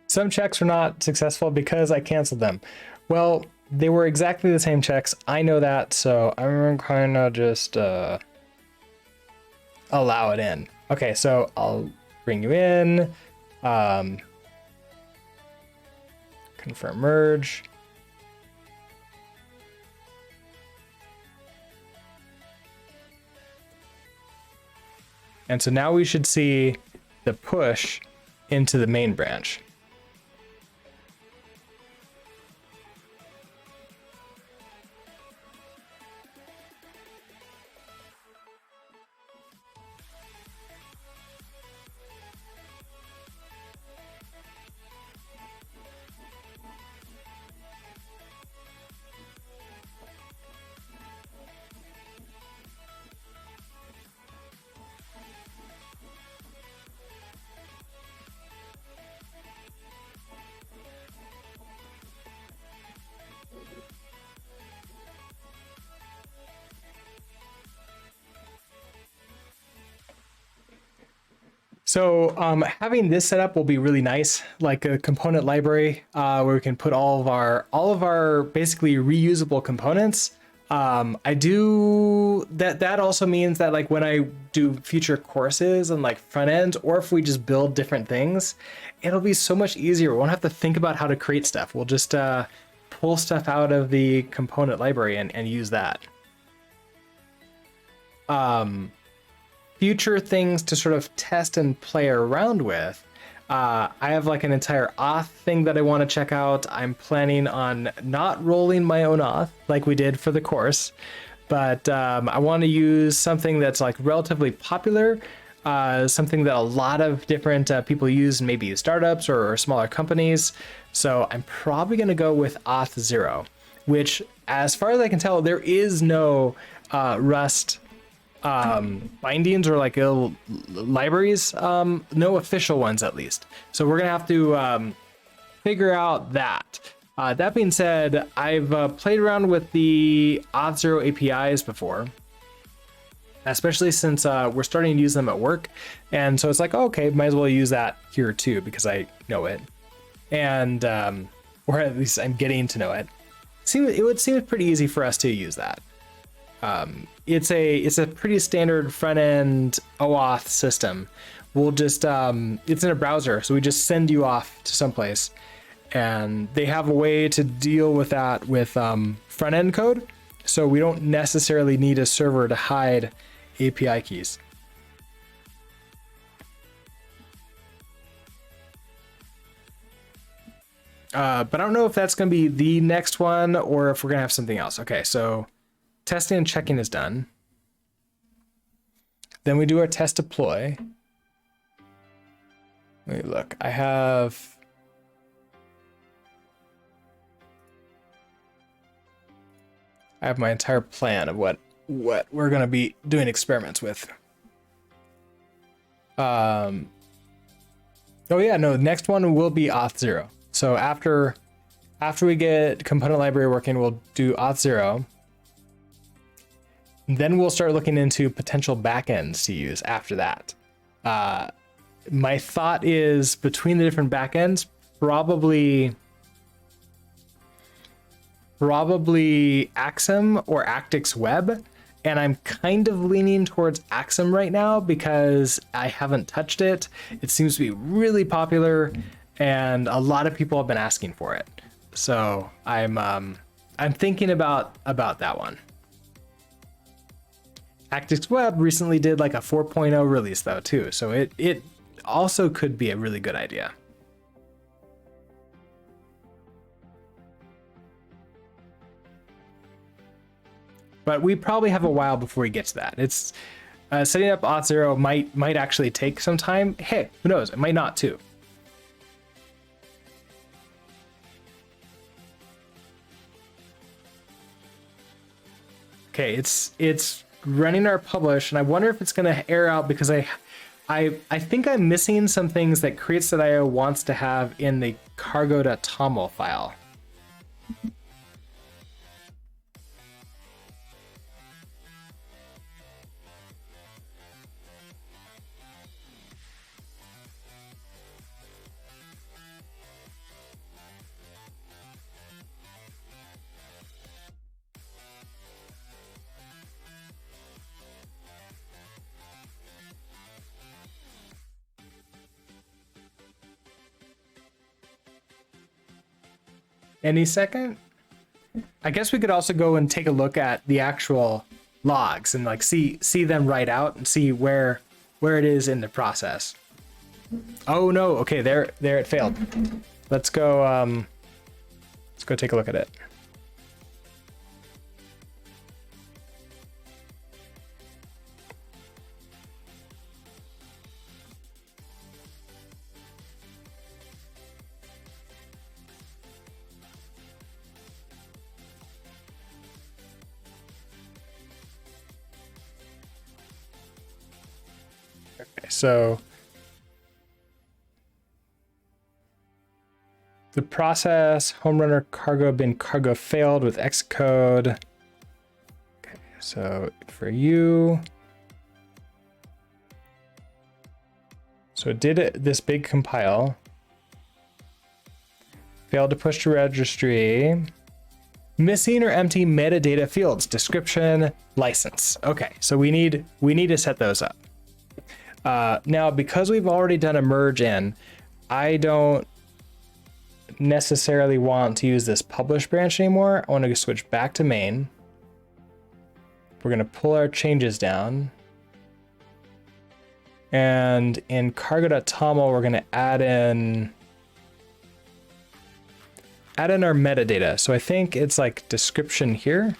Some checks were not successful because I canceled them. Well, they were exactly the same checks. I know that, so I'm kind of just allow it in. Okay, so I'll bring you in. Confirm merge. And so now we should see the push into the main branch. So having this set up will be really nice, like a component library where we can put all of our basically reusable components. I do that also means that like when I do future courses and like front end, or if we just build different things, it'll be so much easier. We won't have to think about how to create stuff. We'll just pull stuff out of the component library and use that. Future things to sort of test and play around with. I have like an entire auth thing that I want to check out. I'm planning on not rolling my own auth like we did for the course, but I want to use something that's like relatively popular, something that a lot of different people use, maybe startups or smaller companies. So I'm probably going to go with auth0, which as far as I can tell, there is no Rust bindings or like libraries, no official ones at least. So we're gonna have to figure out that. That being said, I've played around with the auth0 APIs before, especially since we're starting to use them at work. And so it's like, oh, okay, might as well use that here too, because I know it. And, or at least I'm getting to know it. It would seem pretty easy for us to use that. It's a pretty standard front end OAuth system. We'll just it's in a browser, so we just send you off to someplace, and they have a way to deal with that with front end code. So we don't necessarily need a server to hide API keys. But I don't know if that's going to be the next one or if we're going to have something else. Okay, so testing and checking is done. Then we do our test deploy. Let me look. I have my entire plan of what we're going to be doing experiments with. Oh yeah, no, the next one will be auth0. So after we get component library working, we'll do auth0. Then we'll start looking into potential backends to use after that. My thought is between the different backends, probably Axum or Actix Web. And I'm kind of leaning towards Axum right now because I haven't touched it. It seems to be really popular and a lot of people have been asking for it. So I'm thinking about that one. Actix Web recently did like a 4.0 release though too, so it also could be a really good idea. But we probably have a while before we get to that. It's setting up Auth0 might actually take some time. Hey, who knows? It might not too. Okay, it's running our publish, and I wonder if it's going to error out because I think I'm missing some things that creates.io wants to have in the cargo.toml file. Any second? I guess we could also go and take a look at the actual logs and like see them write out and see where it is in the process. Oh no, okay, there it failed. Let's go take a look at it. So the process home runner cargo bin cargo failed with Xcode. Okay, so for you, so it did this big compile, failed to push to registry, missing or empty metadata fields, description, license. Okay, so we need to set those up. Now, because we've already done a merge in, I don't necessarily want to use this publish branch anymore. I want to switch back to main. We're going to pull our changes down. And in cargo.toml, we're going to add in our metadata. So I think it's like description here.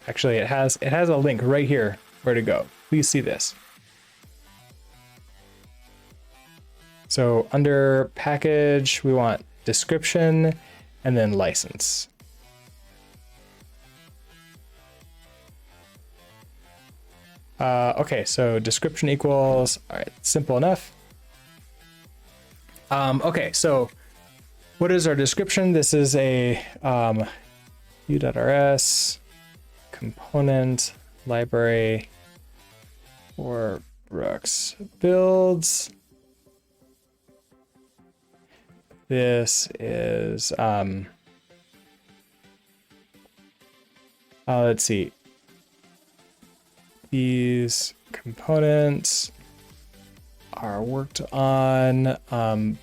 Actually, it has a link right here where to go. Please see this. So under package, we want description and then license. Okay, so description equals, all right, simple enough. Okay, so what is our description? This is a Yew.rs component library for Brooks builds. This is let's see. These components are worked on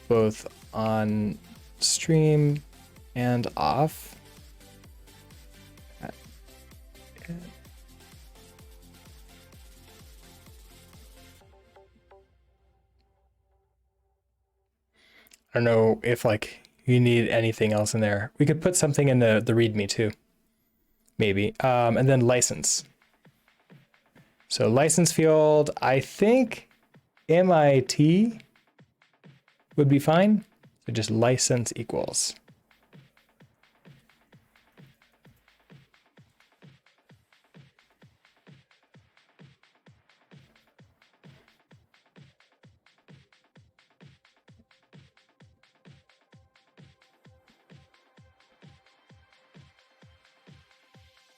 both on stream and off. I don't know if like you need anything else in there. We could put something in the README too, maybe. And then license. So license field, I think MIT would be fine. So just license equals.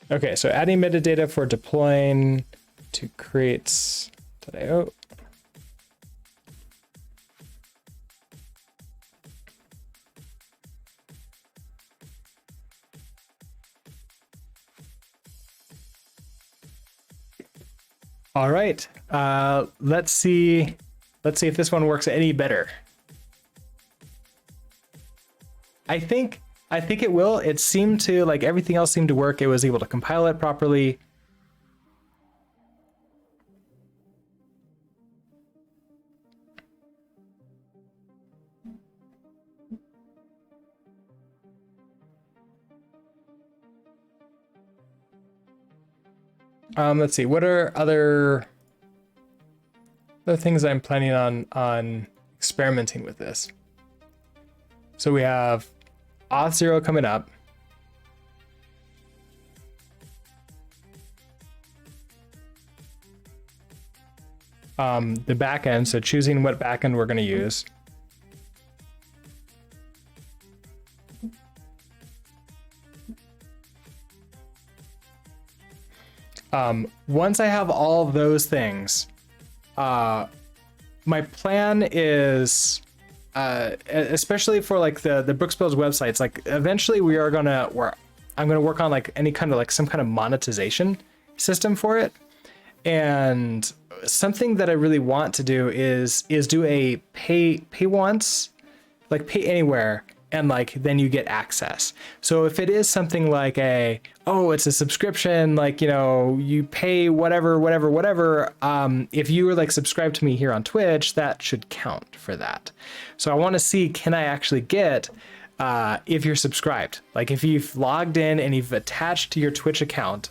Okay, so adding metadata for deploying to crates.io. All right, let's see if this one works any better. I think I think it will. It seemed to, like, everything else seemed to work. It was able to compile it properly. Let's see, what are other things I'm planning on experimenting with this? So we have Auth0 coming up. The backend, so choosing what backend we're going to use. Once I have all of those things, my plan is, especially for like the Brooks Builds websites, like eventually I'm gonna work on like any kind of like some kind of monetization system for it. And something that I really want to do is do a pay once, like pay anywhere, and like then you get access. So if it is something like it's a subscription, like, you know, you pay whatever, if you were like subscribed to me here on Twitch, that should count for that. So I want to see, can I actually get, if you're subscribed, like if you've logged in and you've attached to your Twitch account,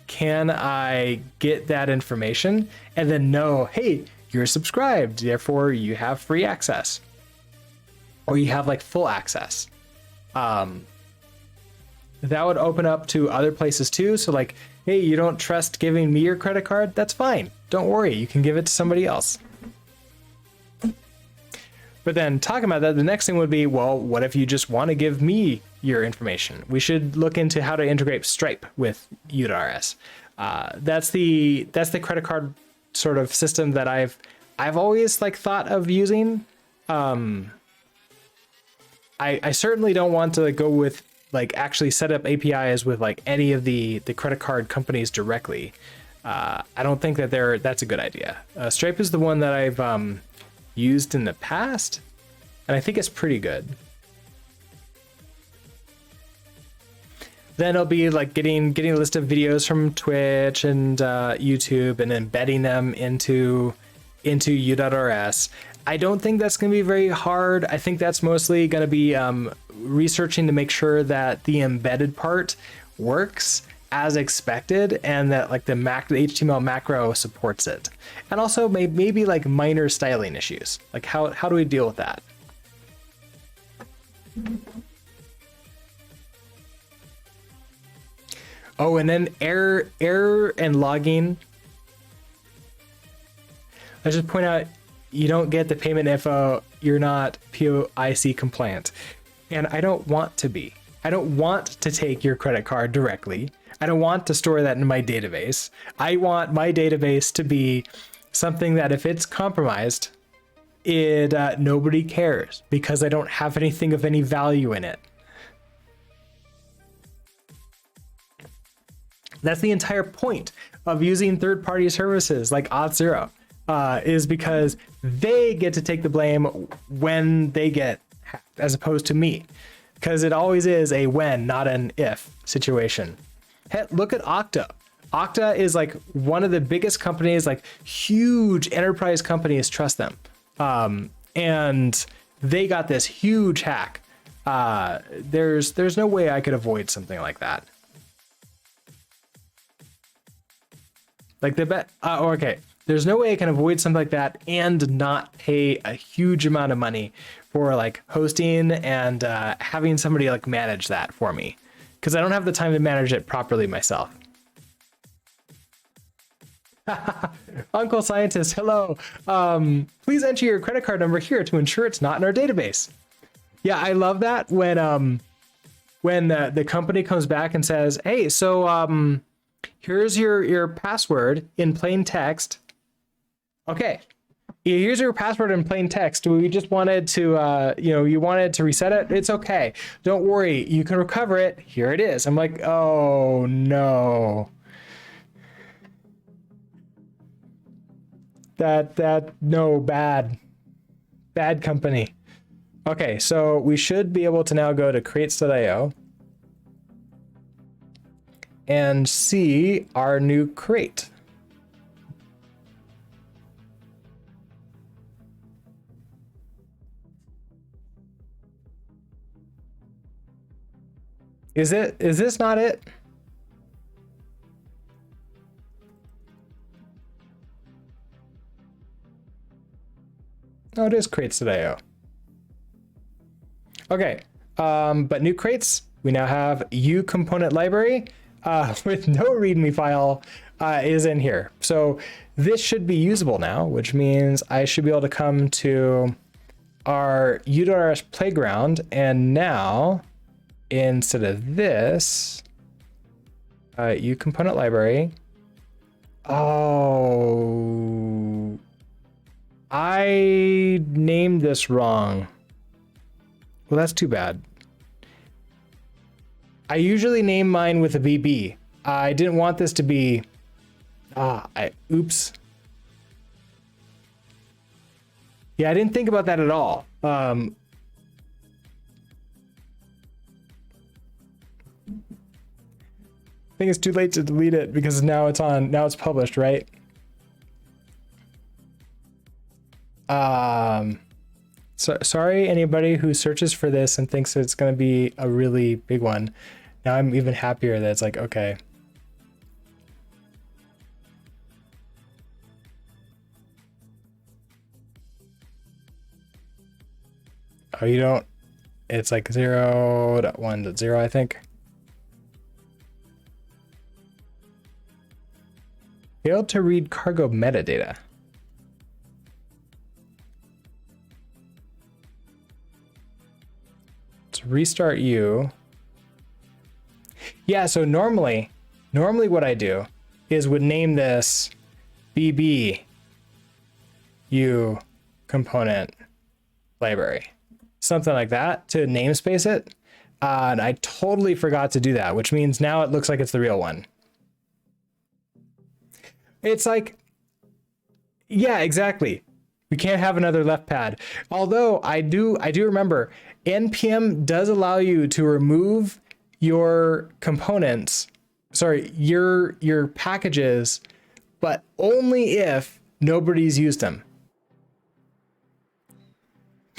can I get that information and then know, hey, you're subscribed, therefore you have free access, or you have like full access. That would open up to other places too. So like, hey, you don't trust giving me your credit card? That's fine. Don't worry, you can give it to somebody else. But then talking about that, the next thing would be, well, what if you just want to give me your information? We should look into how to integrate Stripe with Yew.rs. That's the credit card sort of system that I've always like thought of using. I certainly don't want to go with like actually set up APIs with like any of the credit card companies directly. I don't think that that's a good idea. Stripe is the one that I've used in the past, and I think it's pretty good. Then it'll be like getting a list of videos from Twitch and YouTube and embedding them into Yew.rs. I don't think that's going to be very hard. I think that's mostly going to be researching to make sure that the embedded part works as expected and that like the HTML macro supports it. And also maybe like minor styling issues. Like how do we deal with that? Oh, and then error and logging. Let's just point out, you don't get the payment info, you're not POIC compliant. And I don't want to be. I don't want to take your credit card directly. I don't want to store that in my database. I want my database to be something that if it's compromised, nobody cares because I don't have anything of any value in it. That's the entire point of using third-party services like Auth0, is because they get to take the blame when they get hacked, as opposed to me, because it always is a when, not an if situation. Hey, look at Okta. Okta is like one of the biggest companies, like huge enterprise companies trust them. And they got this huge hack. There's no way I could avoid something like that. Like okay. There's no way I can avoid something like that and not pay a huge amount of money for like hosting and having somebody like manage that for me, because I don't have the time to manage it properly myself. Uncle Scientist, hello. Please enter your credit card number here to ensure it's not in our database. Yeah, I love that when the company comes back and says, hey, so here's your password in plain text. Okay, here's your password in plain text. We just wanted to, you wanted to reset it. It's okay. Don't worry. You can recover it. Here it is. I'm like, oh no. No, bad company. Okay, so we should be able to now go to crates.io and see our new crate. Is this not it? Oh, it is crates.io. Okay, but new crates, we now have Yew component library with no README file is in here. So this should be usable now, which means I should be able to come to our Yew.rs playground, and now instead of this, Yew component library. Oh, I named this wrong. Well, that's too bad. I usually name mine with a BB. I didn't want this to be, oops. Yeah, I didn't think about that at all. I think it's too late to delete it because now it's published, right? So sorry, anybody who searches for this and thinks it's going to be a really big one. Now I'm even happier that it's like, okay. Oh, you don't, it's like 0.1.0, I think. Failed to read cargo metadata. Let's restart Yew. Yeah, so normally what I do is would name this BB Yew component library. Something like that to namespace it. And I totally forgot to do that, which means now it looks like it's the real one. It's like, yeah, exactly. We can't have another left pad. Although I do remember NPM does allow you to remove your components, sorry, your packages, but only if nobody's used them.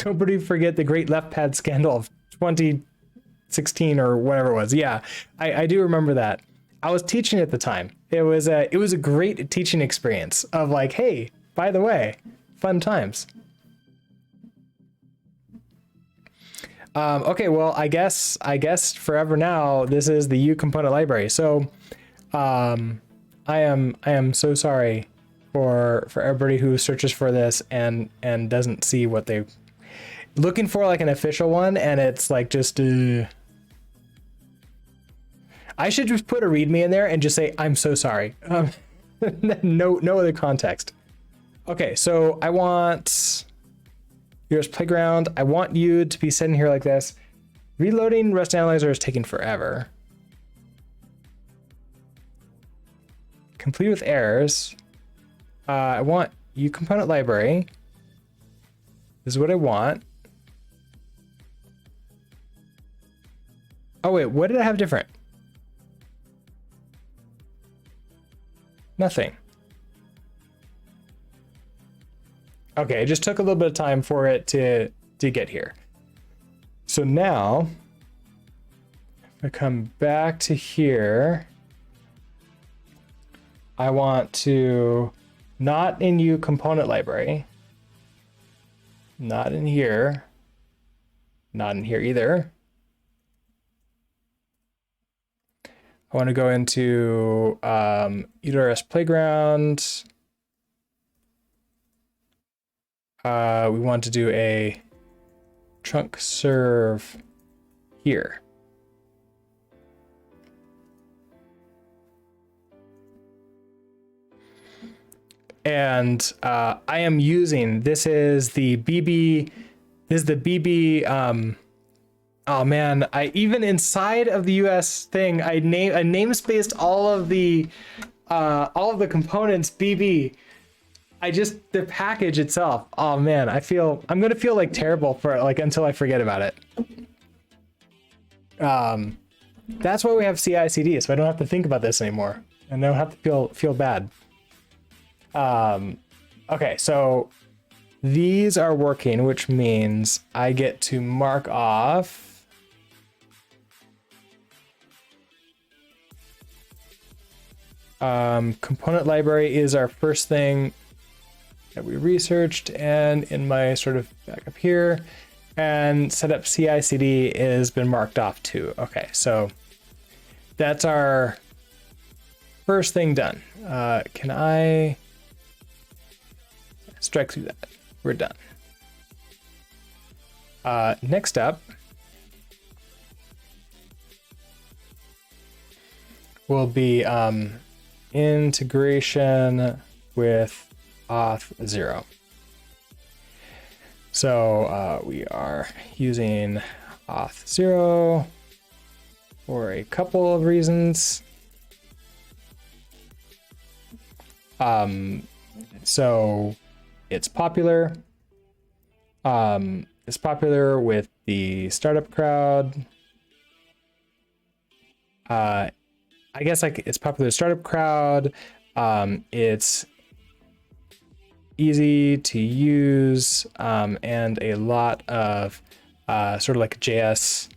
Nobody forget the great left pad scandal of 2016 or whatever it was. Yeah, I do remember that. I was teaching at the time. It was a great teaching experience of like, hey, by the way, fun times. Okay, well, I guess forever now, this is the Yew component library. So I am so sorry for everybody who searches for this and doesn't see what they looking for, like an official one, and it's like just I should just put a README in there and just say, I'm so sorry. No other context. Okay, so I want Yew.rs playground. I want you to be sitting here like this. Reloading Rust Analyzer is taking forever. Complete with errors. I want Yew component library. This is what I want. Oh wait, what did I have different? Nothing. Okay, it just took a little bit of time for it to get here. So now, if I come back to here, I want to, not in Yew component library, not in here, not in here either. I want to go into Yew.rs playground. We want to do a trunk serve here. And I am using, this is the BB, oh man, I even inside of the US thing, I namespaced all of the components BB. the package itself. Oh man, I'm gonna feel like terrible for like until I forget about it. That's why we have CI/CD, so I don't have to think about this anymore, and I don't have to feel bad. Okay, so these are working, which means I get to mark off component library is our first thing that we researched, and in my sort of back up here, and setup CI/CD has been marked off too. Okay, so that's our first thing done. Can I strike through that? We're done. Next up will be integration with auth0. So we are using auth0 for a couple of reasons. So it's popular. It's popular with the startup crowd. I guess like it's popular with startup crowd. It's easy to use, and a lot of sort of like JS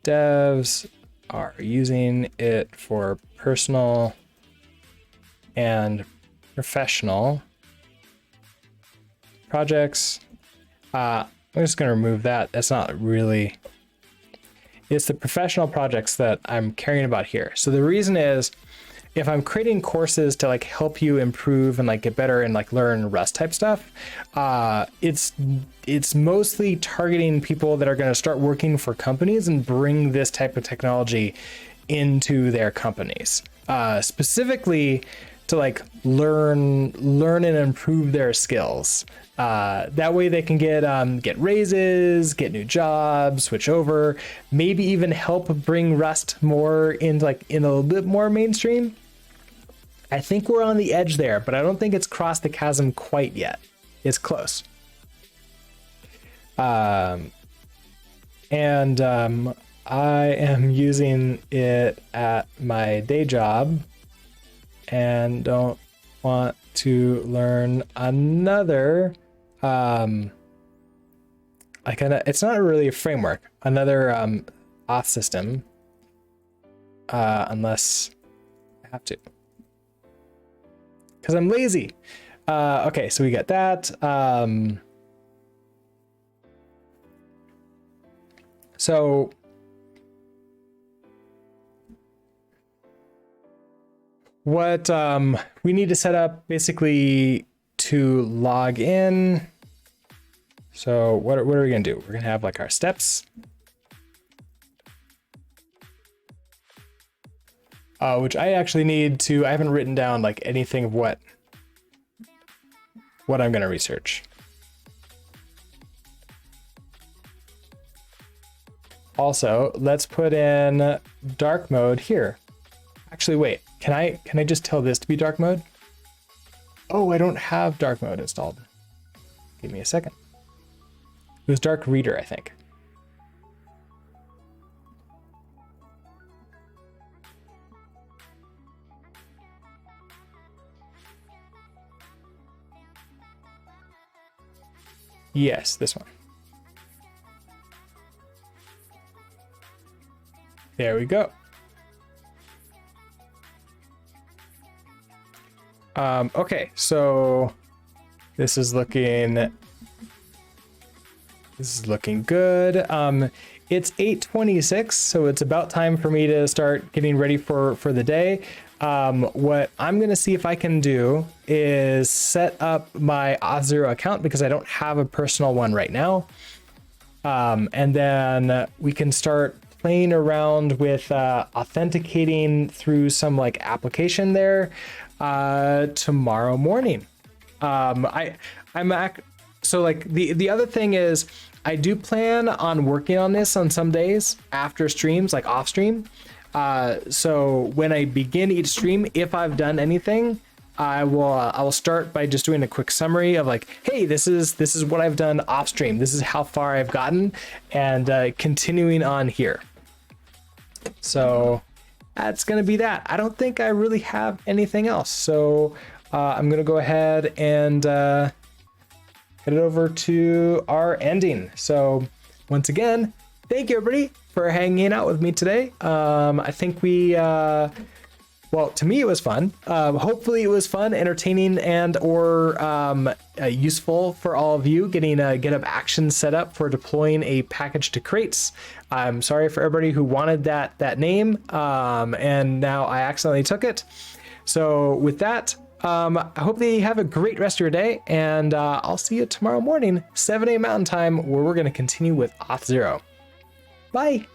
devs are using it for personal and professional projects. I'm just going to remove that. That's not really, it's the professional projects that I'm caring about here. So the reason is, if I'm creating courses to like help you improve and like get better and like learn Rust type stuff, it's mostly targeting people that are going to start working for companies and bring this type of technology into their companies, specifically to like learn and improve their skills. That way they can get raises, get new jobs, switch over, maybe even help bring Rust more into like in a little bit more mainstream. I think we're on the edge there, but I don't think it's crossed the chasm quite yet. It's close. I am using it at my day job and don't want to learn another it's not really a framework, another auth system, unless I have to, because I'm lazy. Okay, so we got that. So what we need to set up basically to log in. So what are we gonna do? We're gonna have like our steps. Which I actually need to, I haven't written down like anything of what I'm gonna research. Also, let's put in dark mode here. Actually, wait, can I just tell this to be dark mode? Oh, I don't have dark mode installed. Give me a second. It was dark reader, I think. Yes, this one. There we go. Okay, so this is looking good. It's 8:26, so it's about time for me to start getting ready for the day. What I'm gonna see if I can do is set up my auth0 account, because I don't have a personal one right now. And then we can start playing around with authenticating through some like application there tomorrow morning. So like the other thing is, I do plan on working on this on some days after streams, like off stream. So when I begin each stream, if I've done anything, I will start by just doing a quick summary of like, hey, this is what I've done off stream. This is how far I've gotten, and continuing on here. So that's gonna be that. I don't think I really have anything else. So I'm gonna go ahead and head it over to our ending. So once again, thank you everybody for hanging out with me today. I think we, well, to me it was fun. Hopefully it was fun, entertaining, and or useful for all of you getting a GitHub Actions set up for deploying a package to crates. I'm sorry for everybody who wanted that name, and now I accidentally took it. So with that, I hope that you have a great rest of your day, and I'll see you tomorrow morning, 7 a.m. Mountain Time, where we're going to continue with Auth0. Bye.